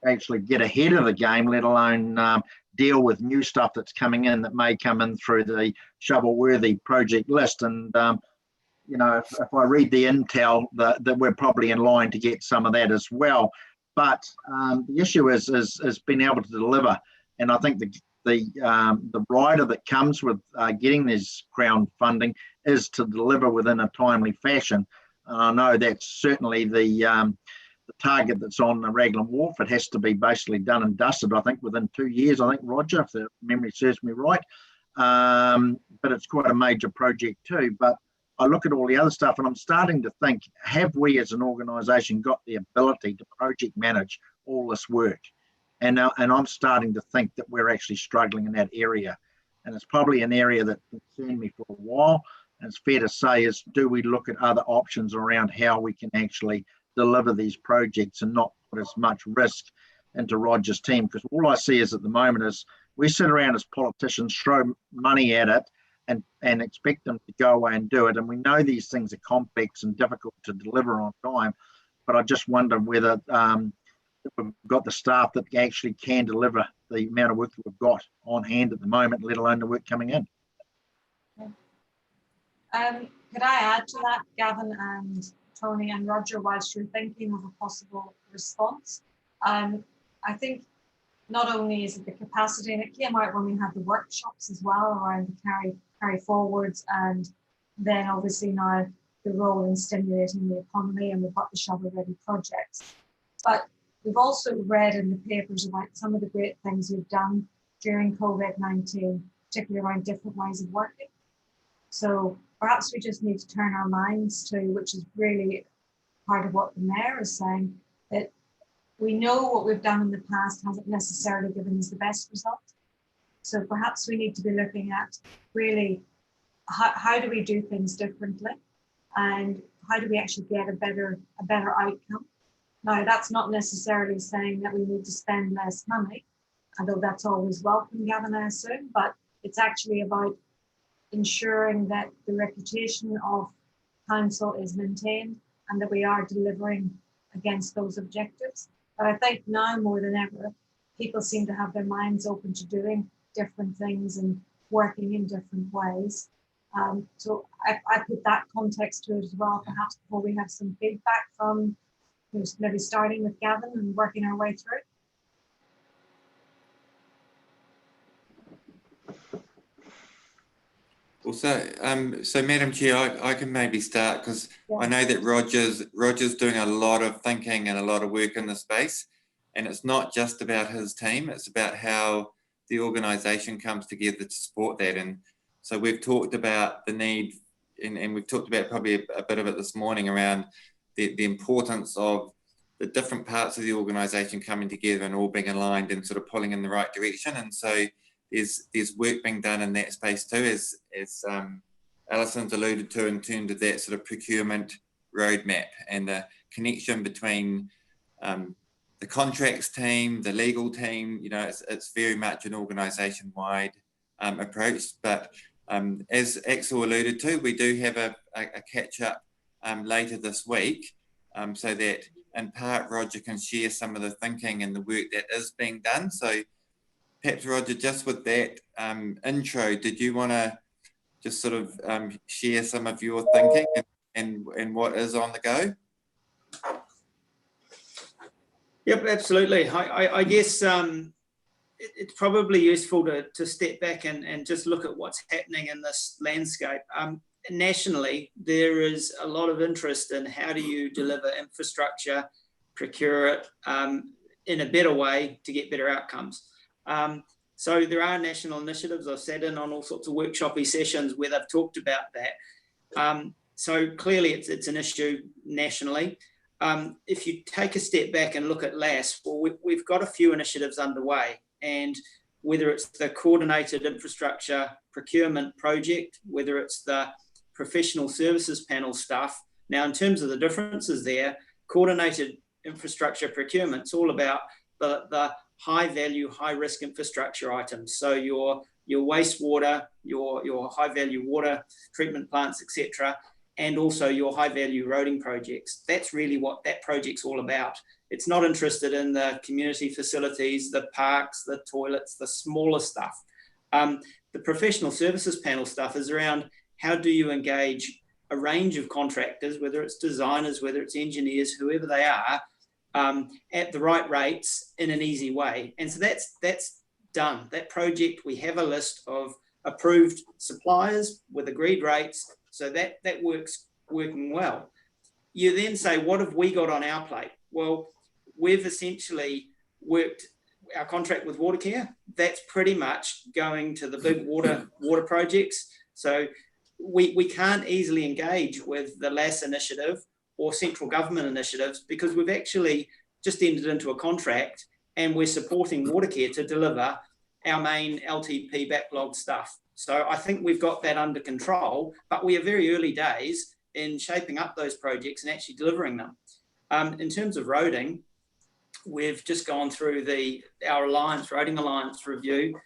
actually get ahead of the game, let alone deal with new stuff that's coming in that may come in through the shovel-worthy project list. And you know, if I read the intel, that we're probably in line to get some of that as well. But the issue is being able to deliver, and I think the rider that comes with getting this Crown funding is to deliver within a timely fashion. I know that's certainly the target that's on the Raglan Wharf. It has to be basically done and dusted, I think, within 2 years, I think, Roger, if the memory serves me right. But it's quite a major project too. But I look at all the other stuff and I'm starting to think, have we as an organisation got the ability to project manage all this work? And I'm starting to think that we're actually struggling in that area. And it's probably an area that concerned me for a while. And it's fair to say is, do we look at other options around how we can actually deliver these projects and not put as much risk into Roger's team? Because all I see is at the moment is we sit around as politicians, throw money at it, and expect them to go away and do it. And we know these things are complex and difficult to deliver on time, but I just wonder whether we've got the staff that actually can deliver the amount of work that we've got on hand at the moment, let alone the work coming in. Could I add to that, Gavin and Tony and Roger, whilst you're thinking of a possible response? I think not only is it the capacity, and it came out when we had the workshops as well around the carry forwards, and then obviously now the role in stimulating the economy, and we've got the shovel-ready projects. But we've also read in the papers about some of the great things you've done during COVID-19, particularly around different ways of working. So perhaps we just need to turn our minds to, which is really part of what the Mayor is saying, that we know what we've done in the past hasn't necessarily given us the best result. So perhaps we need to be looking at really how do we do things differently, and how do we actually get a better outcome. Now, that's not necessarily saying that we need to spend less money, although that's always welcome, Gavin, I assume, but it's actually about ensuring that the reputation of council is maintained and that we are delivering against those objectives. But I think now more than ever, people seem to have their minds open to doing different things and working in different ways. So I put that context to it as well, perhaps before we have some feedback from maybe starting with Gavin and working our way through. Also, so Madam Chair, I can maybe start, because I know that Roger's doing a lot of thinking and a lot of work in the space, and it's not just about his team, it's about how the organisation comes together to support that. And so we've talked about the need, and we've talked about probably a bit of it this morning around the importance of the different parts of the organisation coming together and all being aligned and sort of pulling in the right direction. And so there's work being done in that space too, as Alison's alluded to, in terms of that sort of procurement roadmap and the connection between the contracts team, the legal team. You know, it's very much an organisation-wide approach. But as Axel alluded to, we do have a catch-up later this week, so that in part Roger can share some of the thinking and the work that is being done. So perhaps, Roger, just with that intro, did you want to just sort of share some of your thinking and what is on the go? Yep, absolutely. I guess it's probably useful to step back and just look at what's happening in this landscape. Nationally, there is a lot of interest in how do you deliver infrastructure, procure it in a better way to get better outcomes. So there are national initiatives. I've sat in on all sorts of workshopy sessions where they've talked about that. So clearly it's an issue nationally. If you take a step back and look at LAS, well, we've got a few initiatives underway, and whether it's the coordinated infrastructure procurement project, whether it's the professional services panel stuff. Now, in terms of the differences there, coordinated infrastructure procurement's all about the high value, high risk infrastructure items. So your wastewater, your high value water treatment plants, etc., and also your high value roading projects. That's really what that project's all about. It's not interested in the community facilities, the parks, the toilets, the smaller stuff. The professional services panel stuff is around how do you engage a range of contractors, whether it's designers, whether it's engineers, whoever they are, at the right rates in an easy way. And so that's done. That project, we have a list of approved suppliers with agreed rates. So that working well. You then say, what have we got on our plate? Well, we've essentially worked our contract with Watercare. That's pretty much going to the big water projects. So we can't easily engage with the LAS initiative or central government initiatives because we've actually just entered into a contract and we're supporting Watercare to deliver our main LTP backlog stuff. So I think we've got that under control, but we are very early days in shaping up those projects and actually delivering them. In terms of roading, we've just gone through our Roading Alliance review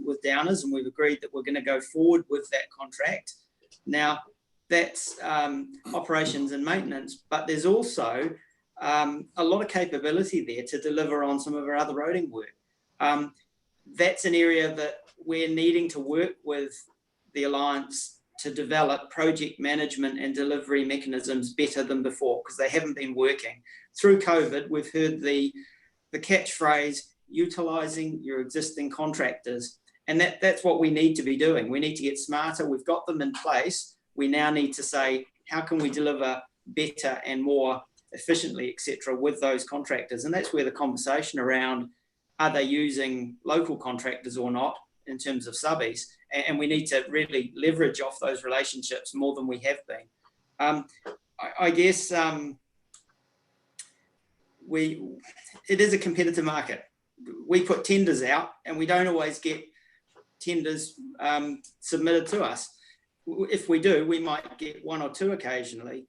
with Downers, and we've agreed that we're going to go forward with that contract. Now, that's operations and maintenance, but there's also a lot of capability there to deliver on some of our other roading work. That's an area that we're needing to work with the Alliance to develop project management and delivery mechanisms better than before, because they haven't been working. Through COVID, we've heard the catchphrase, utilising your existing contractors. And that's what we need to be doing. We need to get smarter. We've got them in place. We now need to say, how can we deliver better and more efficiently, etc., with those contractors? And that's where the conversation around, are they using local contractors or not in terms of subbies? And we need to really leverage off those relationships more than we have been. I guess it is a competitive market. We put tenders out and we don't always get tenders submitted to us. If we do, we might get one or two occasionally.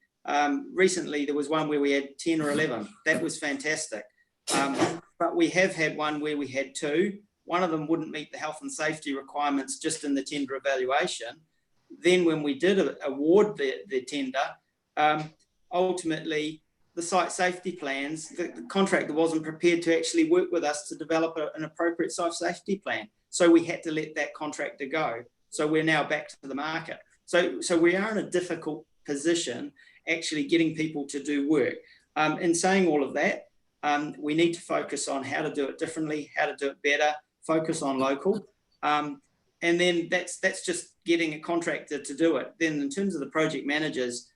Recently, there was one where we had 10 or 11. That was fantastic. But we have had one where we had two. One of them wouldn't meet the health and safety requirements just in the tender evaluation. Then when we did award the tender, ultimately the site safety plans, the contractor wasn't prepared to actually work with us to develop an appropriate site safety plan. So we had to let that contractor go. So we're now back to the market. So we are in a difficult position actually getting people to do work. In saying all of that, we need to focus on how to do it differently, how to do it better, focus on local. And then that's just getting a contractor to do it. Then in terms of the project managers,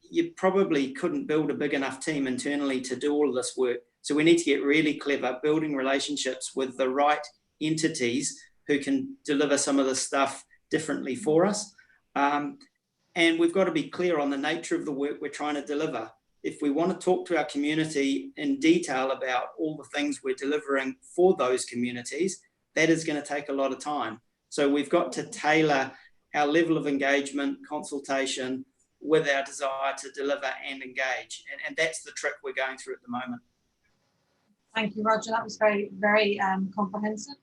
you probably couldn't build a big enough team internally to do all of this work. So we need to get really clever, building relationships with the right entities who can deliver some of this stuff differently for us. And we've got to be clear on the nature of the work we're trying to deliver. If we want to talk to our community in detail about all the things we're delivering for those communities, that is going to take a lot of time. So we've got to tailor our level of engagement, consultation with our desire to deliver and engage. And that's the trick we're going through at the moment. Thank you, Roger. That was very, very comprehensive.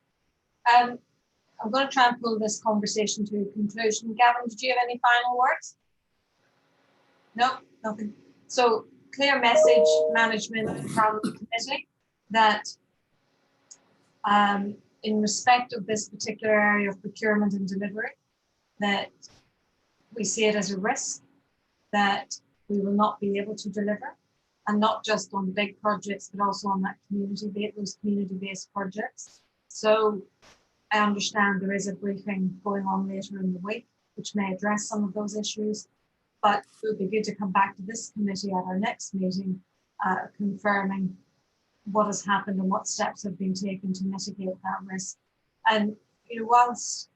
I'm going to try and pull this conversation to a conclusion. Gavin, did you have any final words? No, nothing. So clear message management from the committee that in respect of this particular area of procurement and delivery, that we see it as a risk that we will not be able to deliver. and not just on the big projects, but also on that those community-based projects. So I understand there is a briefing going on later in the week, which may address some of those issues, but it would be good to come back to this committee at our next meeting, confirming what has happened and what steps have been taken to mitigate that risk. And whilst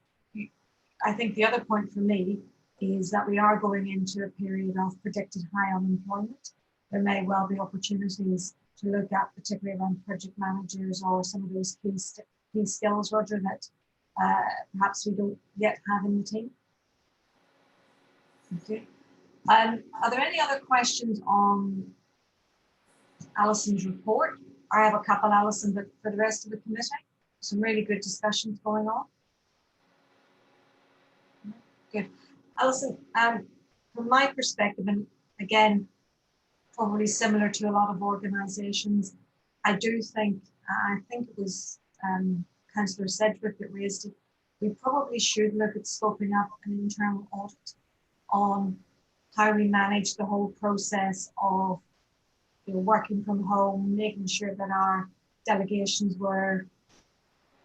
I think the other point for me is that we are going into a period of predicted high unemployment, there may well be opportunities to look at, particularly around project managers or some of those key skills, Roger, that perhaps we don't yet have in the team. Okay. Are there any other questions on Alison's report? I have a couple, Alison, but for the rest of the committee, some really good discussions going on. Good. Alison, from my perspective, and again, probably similar to a lot of organisations, I think it was Councillor Sedgwick that raised it, we probably should look at scoping up an internal audit on how we manage the whole process of working from home, making sure that our delegations were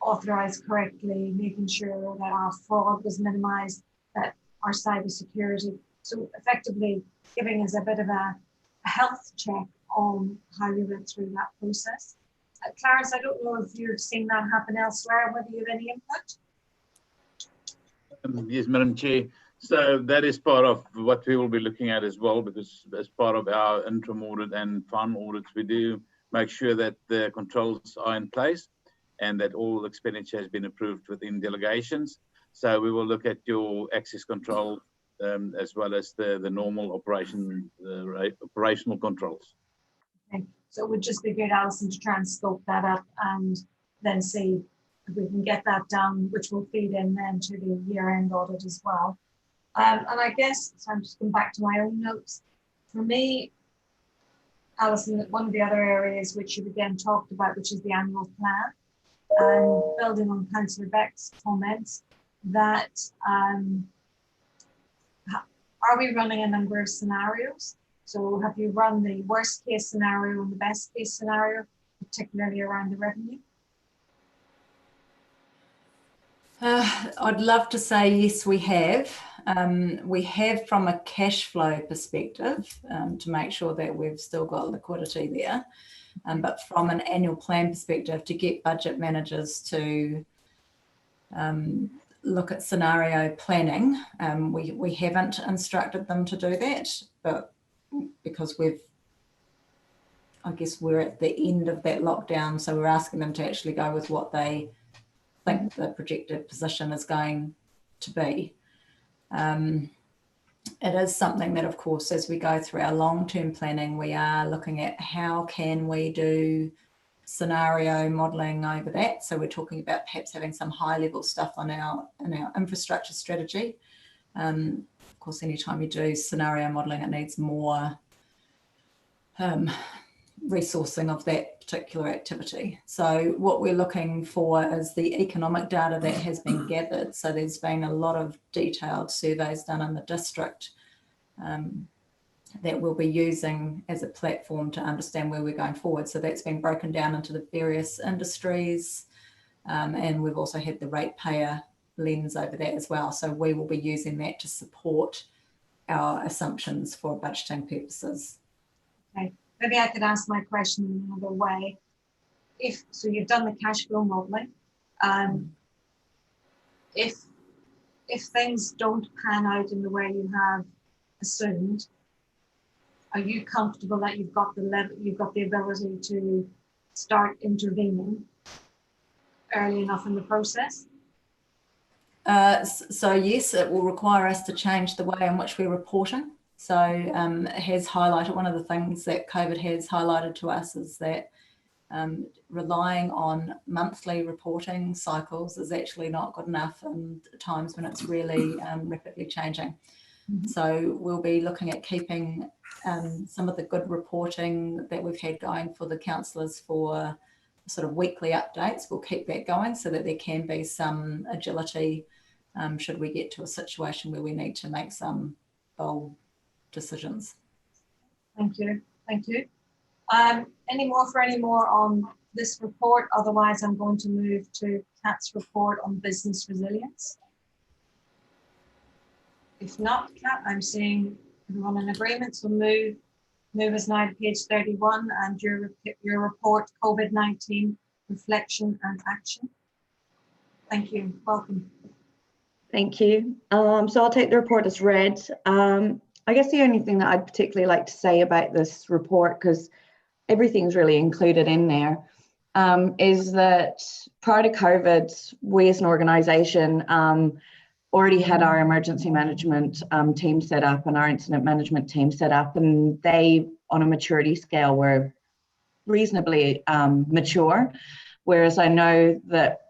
authorised correctly, making sure that our fraud was minimised, that our cyber security. So effectively giving us a bit of a health check on how we went through that process. Clarence, I don't know if you've seen that happen elsewhere, whether you have any input? Yes, Madam Chair. So that is part of what we will be looking at as well, because as part of our interim audit and final audits, we do make sure that the controls are in place and that all expenditure has been approved within delegations. So we will look at your access control as well as the normal operational controls. Okay. So it would just be good, Alison, to try and scope that up and then see if we can get that done, which will feed in then to the year-end audit as well. And I guess, so I'm just going back to my own notes. For me, Alison, one of the other areas which you again talked about, which is the annual plan, and building on Councillor Beck's comments, that are we running a number of scenarios? So have you run the worst case scenario and the best case scenario, particularly around the revenue? I'd love to say yes, we have. We have from a cash flow perspective to make sure that we've still got liquidity there. But from an annual plan perspective, to get budget managers to look at scenario planning, we haven't instructed them to do that, but because I guess we're at the end of that lockdown, so we're asking them to actually go with what they think the projected position is going to be. It is something that, of course, as we go through our long-term planning, we are looking at how can we do scenario modelling over that. So we're talking about perhaps having some high-level stuff in our infrastructure strategy. Of course, anytime you do scenario modelling, it needs more resourcing of that particular activity. So what we're looking for is the economic data that has been gathered. So there's been a lot of detailed surveys done in the district that we'll be using as a platform to understand where we're going forward. So that's been broken down into the various industries, and we've also had the ratepayer lens over that as well. So we will be using that to support our assumptions for budgeting purposes. Okay. Maybe I could ask my question in another way. So you've done the cash flow modelling. If things don't pan out in the way you have assumed, are you comfortable that you've got the ability to start intervening early enough in the process? So yes, it will require us to change the way in which we're reporting. So it has highlighted, one of the things that COVID has highlighted to us is that relying on monthly reporting cycles is actually not good enough in times when it's really rapidly changing. Mm-hmm. So we'll be looking at keeping some of the good reporting that we've had going for the councillors for sort of weekly updates. We'll keep that going so that there can be some agility should we get to a situation where we need to make some bold decisions. Thank you. Thank you. Any more on this report? Otherwise, I'm going to move to Kat's report on business resilience. If not, Kat, I'm seeing everyone in agreement. So move us now to page 31 and your report, COVID-19 reflection and action. Thank you. Welcome. Thank you. So I'll take the report as read. I guess the only thing that I'd particularly like to say about this report, because everything's really included in there, is that prior to COVID, we as an organisation already had our emergency management team set up and our incident management team set up, and they, on a maturity scale, were reasonably mature. Whereas I know that,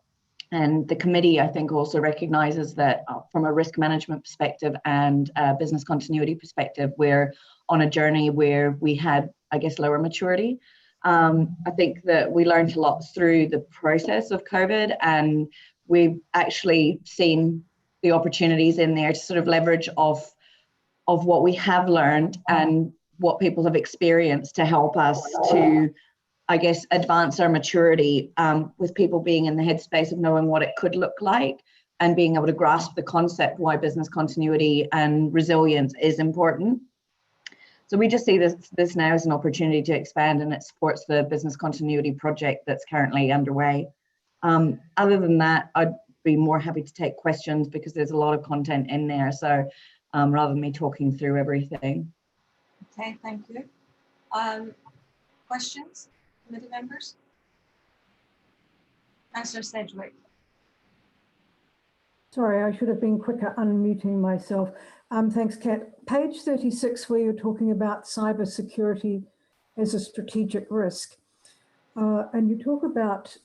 and the committee, I think, also recognises that from a risk management perspective and a business continuity perspective, we're on a journey where we had, I guess, lower maturity. I think that we learned a lot through the process of COVID, and we've actually seen the opportunities in there to sort of leverage of what we have learned and what people have experienced to help us to, I guess, advance our maturity, with people being in the headspace of knowing what it could look like and being able to grasp the concept why business continuity and resilience is important. So we just see this now as an opportunity to expand, and it supports the business continuity project that's currently underway. Other than that, I'd be more happy to take questions because there's a lot of content in there. So rather than me talking through everything. Okay, thank you. Questions, committee members? Councillor Sedgwick. Sorry, I should have been quicker unmuting myself. Thanks, Kat. Page 36, where you're talking about cyber security as a strategic risk. And you talk about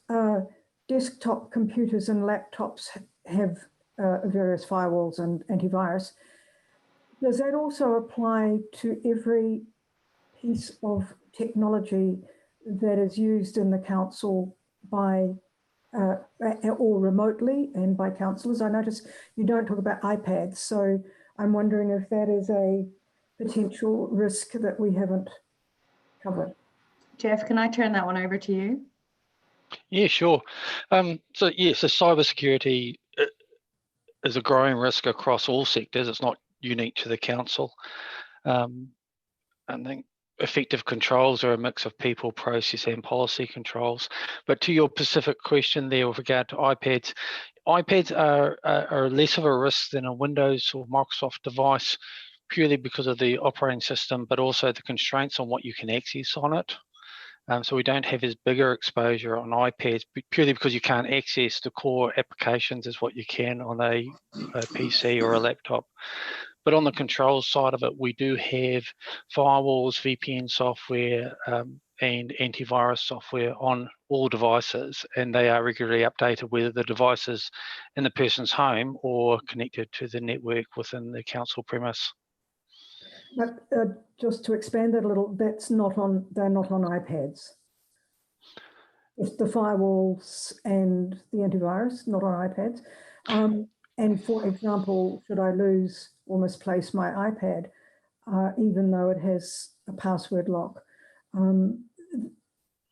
desktop computers and laptops have various firewalls and antivirus. Does that also apply to every piece of technology that is used in the council by or remotely and by councillors? I notice you don't talk about iPads, so I'm wondering if that is a potential risk that we haven't covered. Jeff, can I turn that one over to you? Yeah, sure. So cybersecurity is a growing risk across all sectors. It's not unique to the council. I think effective controls are a mix of people, process, and policy controls. But to your specific question there with regard to iPads, iPads are less of a risk than a Windows or Microsoft device, purely because of the operating system, but also the constraints on what you can access on it. So we don't have as bigger exposure on iPads, purely because you can't access the core applications as what you can on a PC or a laptop. But on the controls side of it, we do have firewalls, VPN software, and antivirus software on all devices, and they are regularly updated, whether the device is in the person's home or connected to the network within the council premise. But just to expand that a little, they're not on iPads. It's the firewalls and the antivirus, not on iPads. And for example, should I lose or misplace my iPad, even though it has a password lock,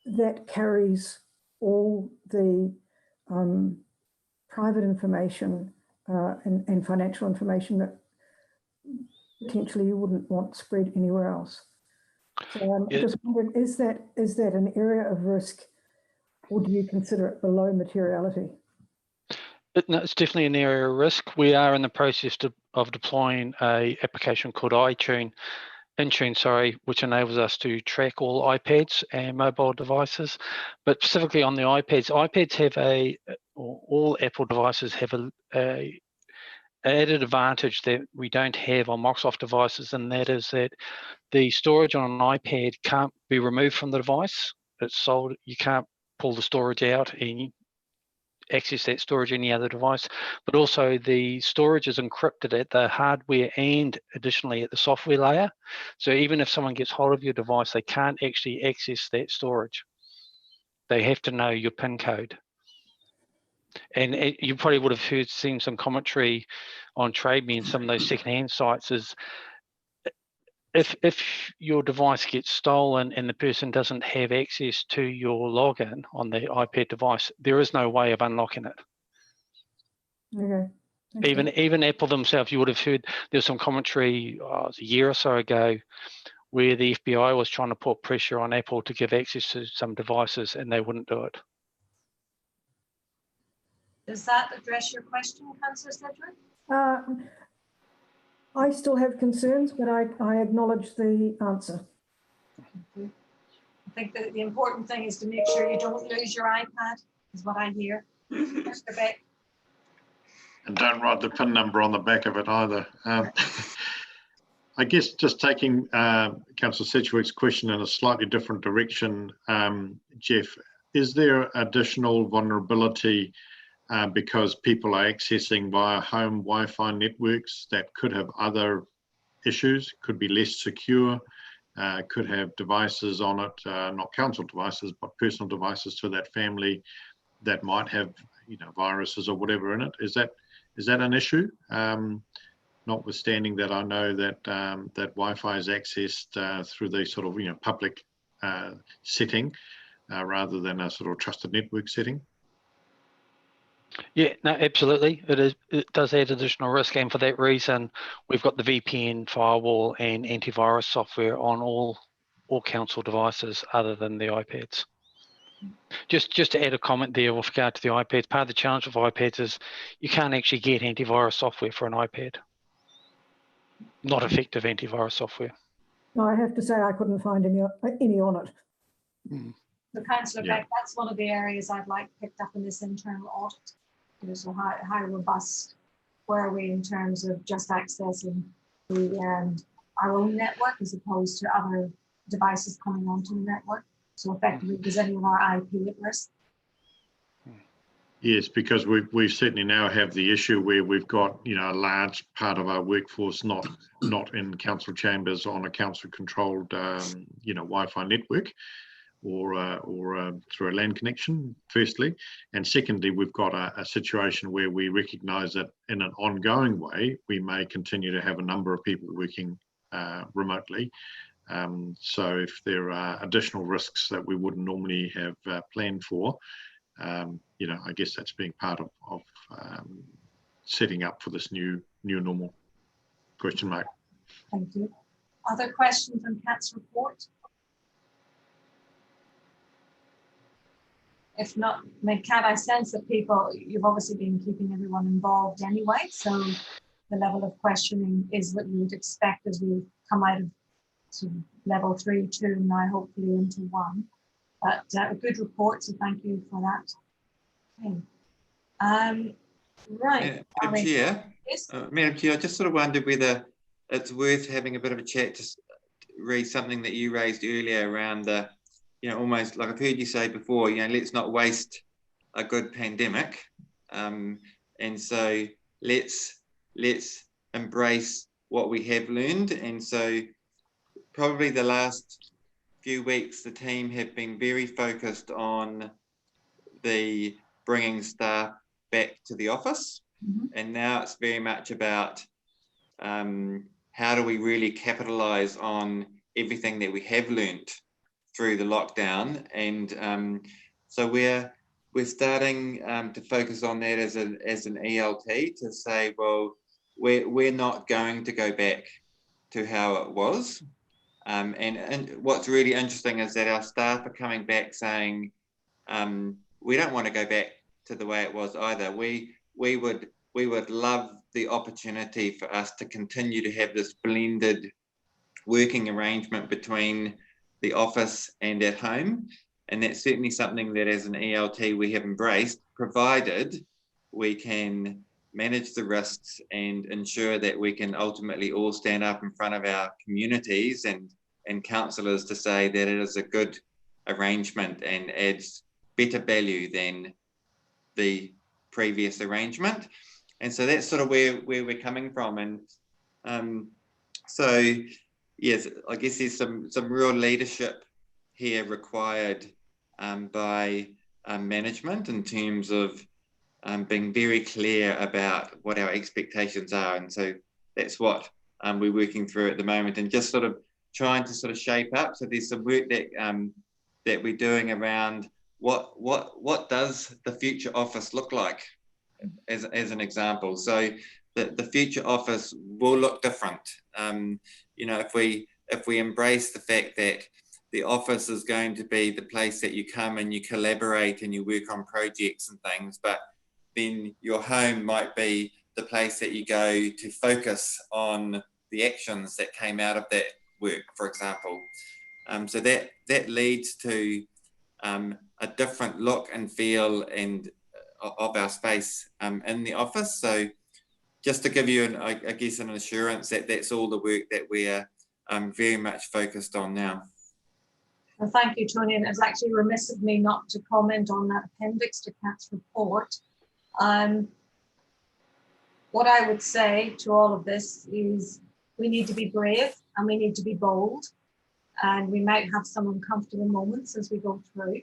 that carries all the private information and financial information that potentially you wouldn't want spread anywhere else. So I'm just wondering, is that an area of risk, or do you consider it below materiality? No, it's definitely an area of risk. We are in the process of deploying an application called Intune, which enables us to track all iPads and mobile devices. But specifically on the iPads have all Apple devices have a added advantage that we don't have on Microsoft devices, and that is that the storage on an iPad can't be removed from the device. It's sold. You can't pull the storage out and access that storage any other device, but also the storage is encrypted at the hardware and additionally at the software layer. So even if someone gets hold of your device, they can't actually access that storage. They have to know your PIN code. And you probably would have seen some commentary on Trade Me and some of those secondhand sites. Is if your device gets stolen and the person doesn't have access to your login on the iPad device, there is no way of unlocking it. Okay. Even Apple themselves, you would have heard there's some commentary a year or so ago where the FBI was trying to put pressure on Apple to give access to some devices and they wouldn't do it. Does that address your question, Councillor Sedgwick? I still have concerns, but I acknowledge the answer. I think that the important thing is to make sure you don't lose your iPad, is what I hear. Mr. Beck. And don't write the PIN number on the back of it either. I guess just taking Councillor Sedgwick's question in a slightly different direction, Jeff, is there additional vulnerability because people are accessing via home Wi-Fi networks that could have other issues, could be less secure, could have devices on it, not council devices, but personal devices to that family that might have, viruses or whatever in it? Is that an issue? Notwithstanding that I know that that Wi-Fi is accessed through the sort of public setting rather than a sort of trusted network setting. Yeah, no, absolutely. It does add additional risk, and for that reason, we've got the VPN, firewall, and antivirus software on all council devices other than the iPads. Just to add a comment there with regard to the iPads, part of the challenge with iPads is you can't actually get antivirus software for an iPad. Not effective antivirus software. No, I have to say I couldn't find any on it. So Councillor Beck, that's one of the areas I'd like picked up in this internal audit. So how robust were we in terms of just accessing our own network as opposed to other devices coming onto the network? So effectively, does any of our IP at risk? Yes, because we certainly now have the issue where we've got a large part of our workforce not in council chambers on a council controlled Wi-Fi network or through a LAN connection, firstly, and secondly, we've got a situation where we recognise that in an ongoing way we may continue to have a number of people working remotely. So if there are additional risks that we wouldn't normally have planned for, I guess that's being part of setting up for this new normal. Question mark. Thank you. Other questions on Kat's report? If not, Kat, I sense that you've obviously been keeping everyone involved anyway, so the level of questioning is what you would expect as we come out of sort of level 3, 2, now hopefully into 1. But a good report, so thank you for that. Okay. Right. Madam Chair, I just sort of wondered whether it's worth having a bit of a chat to read something that you raised earlier around the, almost like I've heard you say before, let's not waste a good pandemic. And so let's embrace what we have learned. And so probably the last few weeks, the team have been very focused on the bringing staff back to the office. And now it's very much about how do we really capitalise on everything that we have learned through the lockdown. And so we're starting to focus on that as an ELT to say, well, we're not going to go back to how it was. And what's really interesting is that our staff are coming back saying, we don't want to go back to the way it was either. We would love the opportunity for us to continue to have this blended working arrangement between the office and at home. And that's certainly something that as an ELT we have embraced, provided we can manage the risks and ensure that we can ultimately all stand up in front of our communities and councillors to say that it is a good arrangement and adds better value than the previous arrangement. And so that's sort of where we're coming from. And so, yes, I guess there's some real leadership here required by management in terms of being very clear about what our expectations are. And so that's what we're working through at the moment, and just sort of trying to sort of shape up. So there's some work that that we're doing around what does the future office look like, as an example. So the future office will look different. You know, if we embrace the fact that the office is going to be the place that you come and you collaborate and you work on projects and things, but then your home might be the place that you go to focus on the actions that came out of that work, for example. So that leads to a different look and feel and of our space in the office. So just to give you, I guess, an assurance that that's all the work that we're very much focused on now. Well, thank you, Tony. And it's actually remiss of me not to comment on that appendix to Kat's report. What I would say to all of this is we need to be brave and we need to be bold, and we might have some uncomfortable moments as we go through,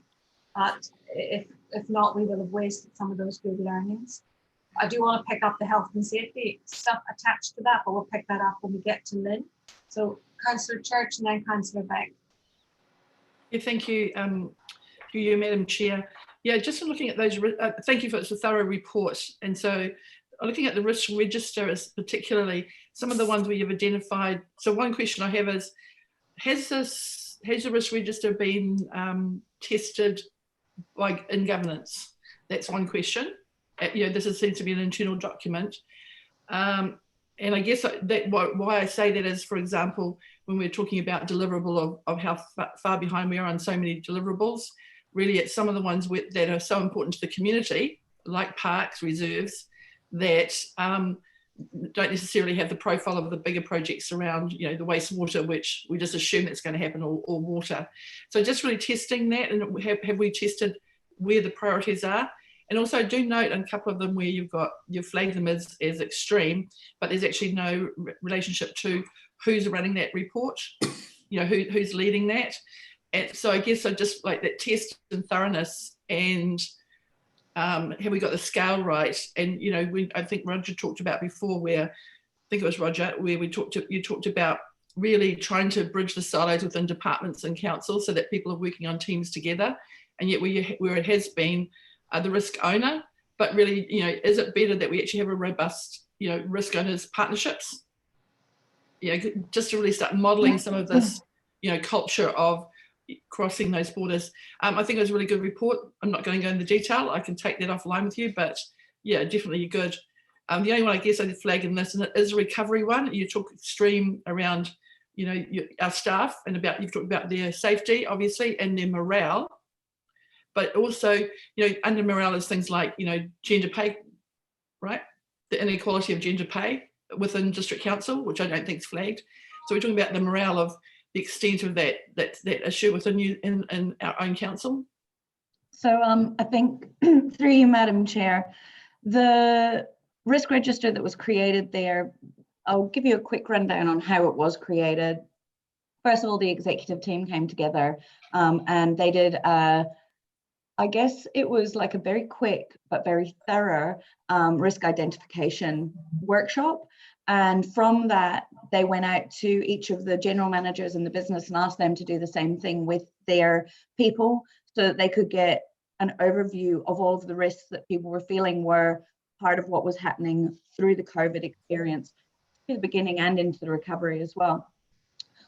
but if not, we will have wasted some of those good learnings. I do want to pick up the health and safety stuff attached to that, but we'll pick that up when we get to Lynn. So Councillor Church and then Councillor Beck. Yeah, thank you, Madam Chair. Yeah, just looking at those, thank you for it's a thorough report. And so looking at the risk register is particularly some of the ones where you've identified. So one question I have is, has the risk register been tested in governance? That's one question. You know, this seems to be an internal document. And I guess that why I say that is, for example, when we're talking about deliverable of how far behind we are on so many deliverables, really it's some of the ones that are so important to the community, like parks, reserves, that don't necessarily have the profile of the bigger projects around, you know, the wastewater, which we just assume it's going to happen, or water. So just really testing that, and have we tested where the priorities are? And also do note on a couple of them where you've flagged them as extreme, but there's actually no relationship to who's running that report, you know, who's leading that. And so I guess I just like that test and thoroughness, and have we got the scale right? And, you know, I think Roger talked about before where, I think it was Roger, where you talked about really trying to bridge the silos within departments and councils so that people are working on teams together. And yet where it has been the risk owner, but really, you know, is it better that we actually have a robust, you know, risk owners partnerships? You know, just to really start modeling some of this, you know, culture of crossing those borders. I think it was a really good report. I'm not going to go into detail. I can take that offline with you, but yeah, definitely good. The only one I guess I did flag in this, and it is a recovery one. You talk extreme around, you know, our staff, and you've talked about their safety, obviously, and their morale. But also, you know, under morale is things like, you know, gender pay, right? The inequality of gender pay within district council, which I don't think is flagged. So we're talking about the morale of the extent of that issue within you in our own council. So I think through you, Madam Chair, the risk register that was created there, I'll give you a quick rundown on how it was created. First of all, the executive team came together and they did I guess it was like a very quick but very thorough risk identification workshop. And from that, they went out to each of the general managers in the business and asked them to do the same thing with their people so that they could get an overview of all of the risks that people were feeling were part of what was happening through the COVID experience, to the beginning and into the recovery as well.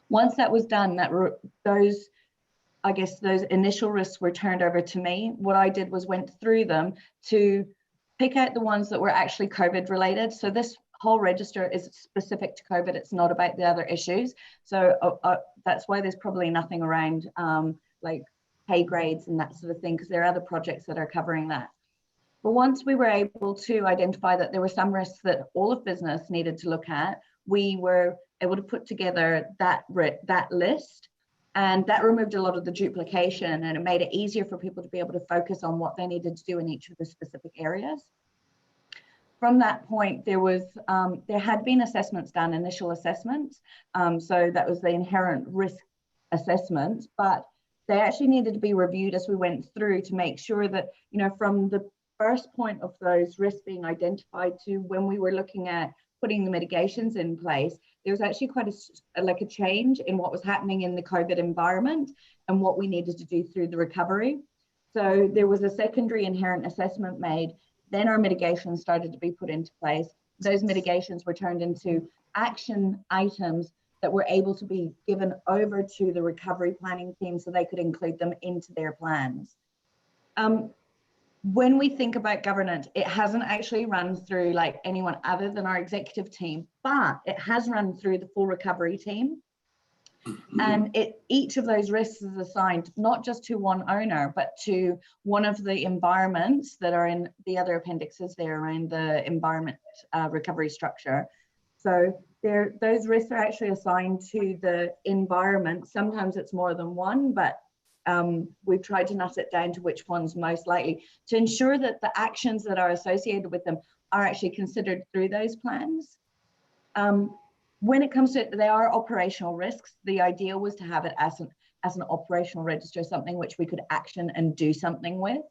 Once that was done, those initial risks were turned over to me. What I did was went through them to pick out the ones that were actually COVID related. So this whole register is specific to COVID. It's not about the other issues. So that's why there's probably nothing around like pay grades and that sort of thing, because there are other projects that are covering that. But once we were able to identify that there were some risks that all of business needed to look at, we were able to put together that list. And that removed a lot of the duplication, and it made it easier for people to be able to focus on what they needed to do in each of the specific areas. From that point, there had been assessments done, initial assessments. So that was the inherent risk assessment, but they actually needed to be reviewed as we went through to make sure that, you know, from the first point of those risks being identified to when we were looking at putting the mitigations in place, there was actually quite a change in what was happening in the COVID environment and what we needed to do through the recovery. So there was a secondary inherent assessment made. Then our mitigations started to be put into place. Those mitigations were turned into action items that were able to be given over to the recovery planning team so they could include them into their plans. When we think about governance, it hasn't actually run through like anyone other than our executive team, but it has run through the full recovery team. And each of those risks is assigned not just to one owner, but to one of the environments that are in the other appendixes there around the environment recovery structure. So those risks are actually assigned to the environment. Sometimes it's more than one, but we've tried to nut it down to which one's most likely to ensure that the actions that are associated with them are actually considered through those plans. When it comes to it, they are operational risks. The idea was to have it as an operational register, something which we could action and do something with.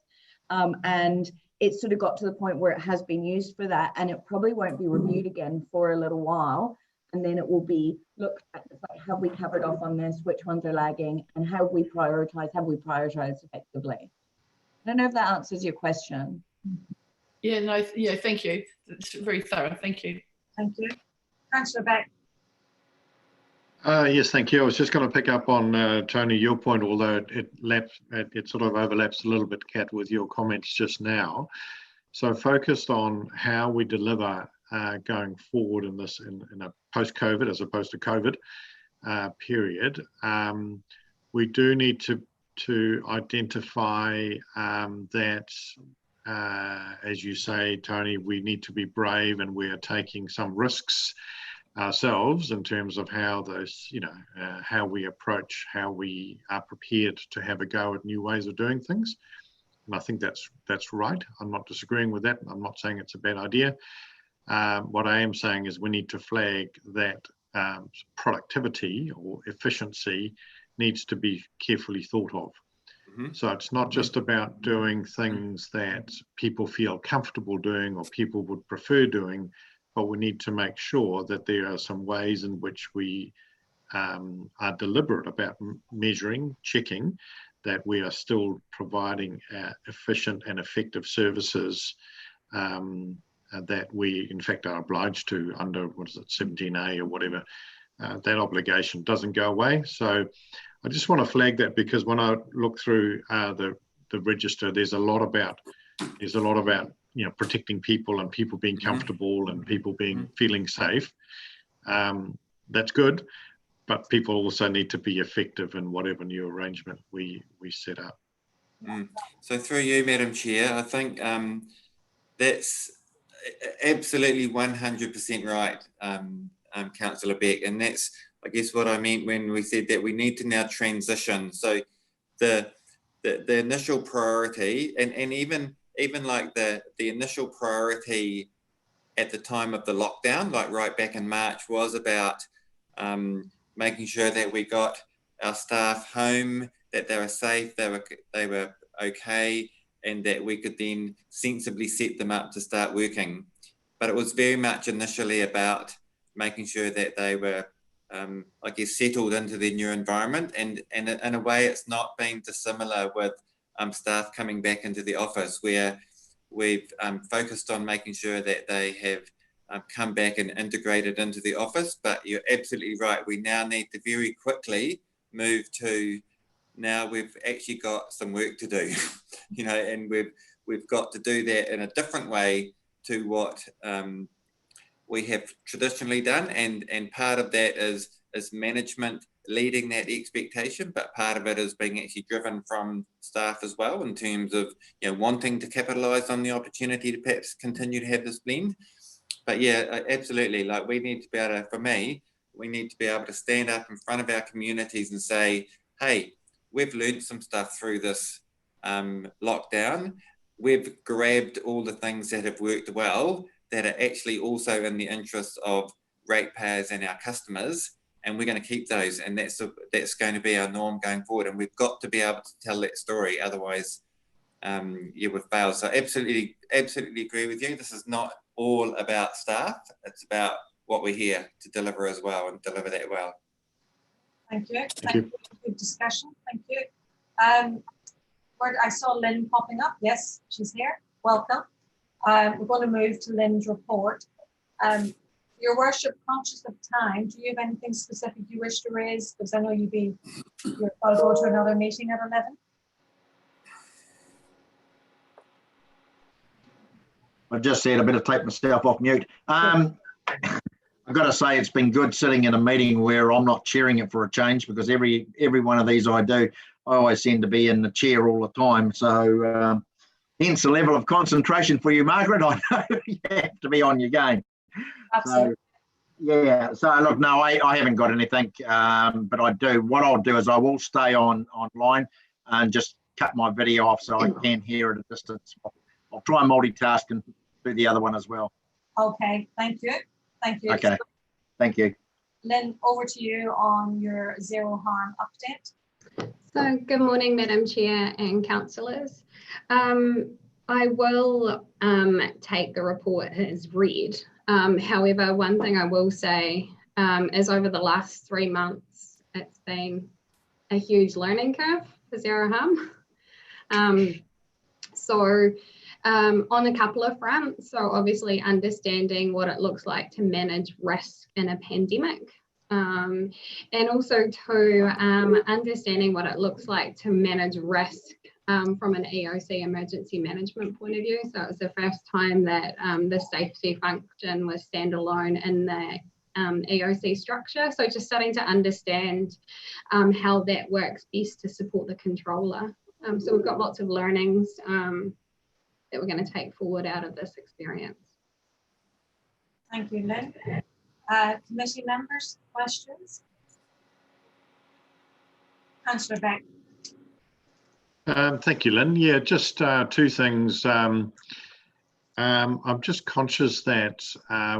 And it sort of got to the point where it has been used for that, and it probably won't be reviewed again for a little while. And then it will be looked at, have we covered off on this, which ones are lagging, and have we prioritized effectively? I don't know if that answers your question. Yeah, no, yeah, thank you. It's very thorough, thank you. Thank you. Councillor Beck. Yes, thank you. I was just going to pick up on, Tony, your point, although it sort of overlaps a little bit, Kat, with your comments just now. So focused on how we deliver going forward in this, in a post-COVID as opposed to COVID period. We do need to identify that, as you say, Tony, we need to be brave, and we are taking some risks ourselves in terms of how those, how we approach, how we are prepared to have a go at new ways of doing things. And I think that's right. I'm not disagreeing with that. I'm not saying it's a bad idea. What I am saying is we need to flag that productivity or efficiency needs to be carefully thought of. So it's not just about doing things that people feel comfortable doing or people would prefer doing, but we need to make sure that there are some ways in which we are deliberate about measuring, checking that we are still providing efficient and effective services that we in fact are obliged to under, what is it, 17A or whatever. That obligation doesn't go away. So I just want to flag that, because when I look through the register, there's a lot about protecting people and people being comfortable and people feeling safe. That's good, but people also need to be effective in whatever new arrangement we set up. So through you, Madam Chair, I think that's absolutely 100% right, Councillor Beck, and that's, I guess, what I meant when we said that we need to now transition. So the initial priority, and even like the initial priority at the time of the lockdown, like right back in March, was about making sure that we got our staff home, that they were safe, they were okay, and that we could then sensibly set them up to start working. But it was very much initially about making sure that they were, I guess, settled into their new environment. And in a way, it's not been dissimilar with staff coming back into the office, where we've focused on making sure that they have come back and integrated into the office. But you're absolutely right. We now need to very quickly move to, now we've actually got some work to do, and we've got to do that in a different way to what we have traditionally done. And part of that is management leading that expectation, but part of it is being actually driven from staff as well, in terms of wanting to capitalise on the opportunity to perhaps continue to have this blend. But yeah, absolutely, like we need to be able to, for me, we need to be able to stand up in front of our communities and say, hey, we've learned some stuff through this lockdown. We've grabbed all the things that have worked well, that are actually also in the interests of ratepayers and our customers, and we're going to keep those, and that's going to be our norm going forward. And we've got to be able to tell that story, otherwise you would fail. So absolutely agree with you. This is not all about staff. It's about what we're here to deliver as well, and deliver that well. Thank you. Thank you. Good discussion. Thank you. I saw Lynn popping up. Yes, she's here. Welcome. We're going to move to Lynn's report. Your Worship, conscious of time, do you have anything specific you wish to raise? Because I know you'll go to another meeting at 11. I just said I better take myself off mute. I've got to say it's been good sitting in a meeting where I'm not chairing it for a change, because every one of these I do, I always seem to be in the chair all the time. So hence the level of concentration for you, Margaret. I know you have to be on your game. Absolutely. So, yeah. So look, no, I haven't got anything, but I do. What I'll do is I will stay online and just cut my video off so I can hear at a distance. I'll try and multitask and do the other one as well. Okay. Thank you. Thank you. Okay. Thank you. Lynn, over to you on your zero harm update. So good morning, Madam Chair and councillors. I will take the report as read. However, one thing I will say is over the last 3 months, it's been a huge learning curve for zero harm. On a couple of fronts, so obviously understanding what it looks like to manage risk in a pandemic, and also to understanding what it looks like to manage risk from an EOC emergency management point of view. So it was the first time that the safety function was standalone in the EOC structure. So just starting to understand how that works best to support the controller. So we've got lots of learnings that we're going to take forward out of this experience. Thank you, Lynn. Committee members, questions? Councillor Beck. Thank you, Lynn. Yeah, just two things. I'm just conscious that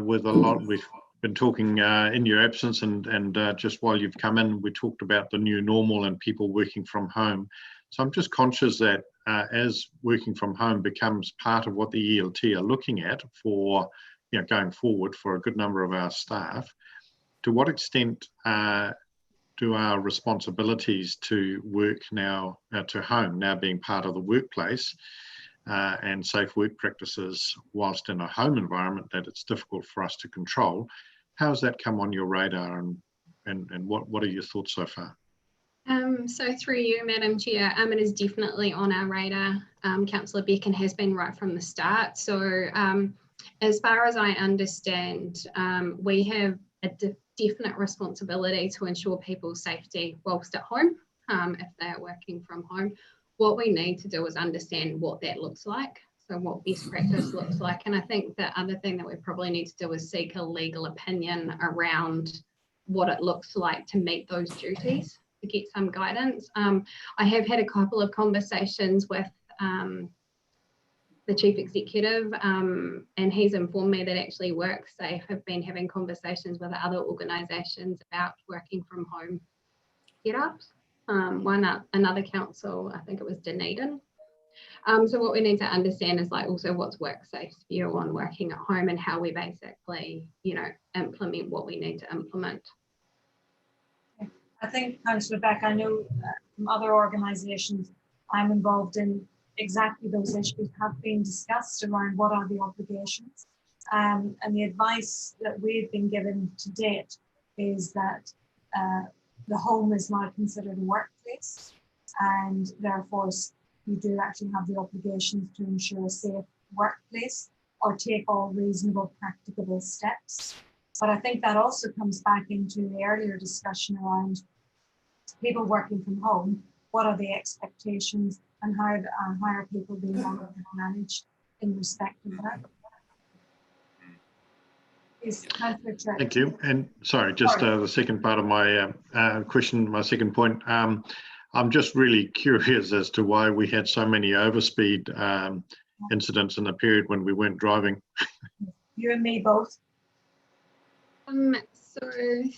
with a lot, we've been talking in your absence and just while you've come in, we talked about the new normal and people working from home. So I'm just conscious that as working from home becomes part of what the ELT are looking at for, going forward for a good number of our staff, to what extent do our responsibilities to work now to home now being part of the workplace and safe work practices whilst in a home environment that it's difficult for us to control, how has that come on your radar and what are your thoughts so far? So through you, Madam Chair, it is definitely on our radar. Councillor Beck, and has been right from the start. So as far as I understand, we have a definite responsibility to ensure people's safety whilst at home, if they're working from home. What we need to do is understand what that looks like. So what best practice looks like. And I think the other thing that we probably need to do is seek a legal opinion around what it looks like to meet those duties, to get some guidance. I have had a couple of conversations with the Chief Executive, and he's informed me that actually WorkSafe have been having conversations with other organisations about working from home setups. Another council, I think it was Dunedin. So what we need to understand is also what's WorkSafe's view on working at home and how we basically, implement what we need to implement. I think, Councillor Beck, I know from other organisations I'm involved in, exactly those issues have been discussed around what are the obligations. And the advice that we've been given to date is that the home is now considered a workplace, and therefore you do actually have the obligations to ensure a safe workplace or take all reasonable practicable steps. But I think that also comes back into the earlier discussion around people working from home. What are the expectations and how are people being managed in respect of that? Thank you. And sorry, just the second part of my question, my second point. I'm just really curious as to why we had so many overspeed incidents in the period when we weren't driving. You and me both. So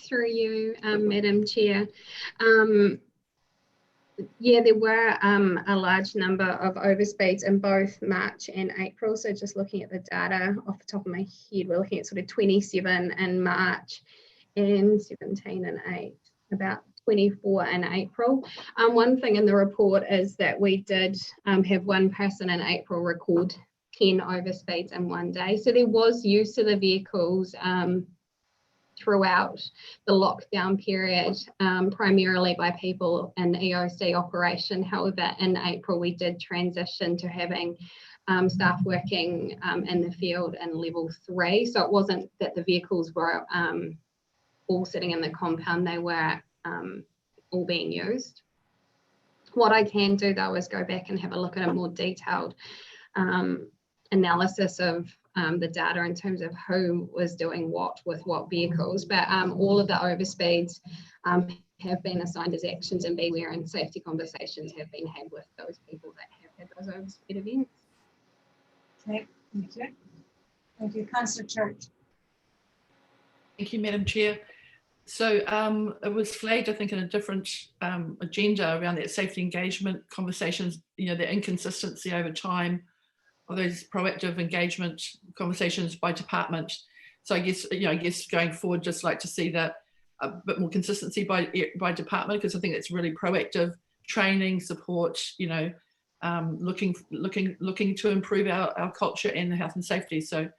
through you, Madam Chair, Yeah, there were a large number of overspeeds in both March and April. So just looking at the data off the top of my head, we're looking at sort of 27 in March and 17 and 8, about 24 in April. One thing in the report is that we did have one person in April record 10 overspeeds in one day. So there was use of the vehicles throughout the lockdown period, primarily by people in the EOC operation. However, in April, we did transition to having staff working in the field in level 3. So it wasn't that the vehicles were all sitting in the compound, they were all being used. What I can do though is go back and have a look at a more detailed analysis of the data in terms of who was doing what with what vehicles, but all of the overspeeds have been assigned as actions and beware, and safety conversations have been had with those people that have had those overspeed events. Okay, thank you. Thank you, Councillor Church. Thank you, Madam Chair. So it was flagged, I think, in a different agenda around that safety engagement conversations, you know, the inconsistency over time of those proactive engagement conversations by department. So I guess, you know, going forward, just like to see that a bit more consistency by department, because I think it's really proactive training, support, you know, looking to improve our culture and the health and safety. So,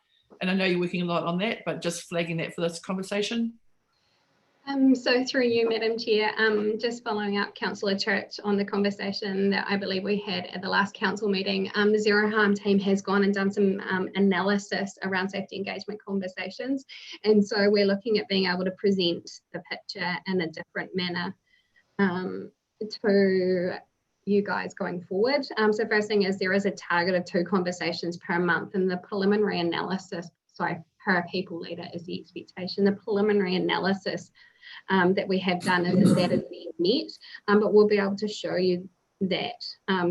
and I know you're working a lot on that, but just flagging that for this conversation. So through you, Madam Chair, just following up Councillor Church on the conversation that I believe we had at the last council meeting, the Zero Harm team has gone and done some analysis around safety engagement conversations. And so we're looking at being able to present the picture in a different manner to you guys going forward. So first thing is there is a target of 2 conversations per month, and the preliminary analysis, sorry, per people leader is the expectation. The preliminary analysis that we have done is that is being met, but we'll be able to show you that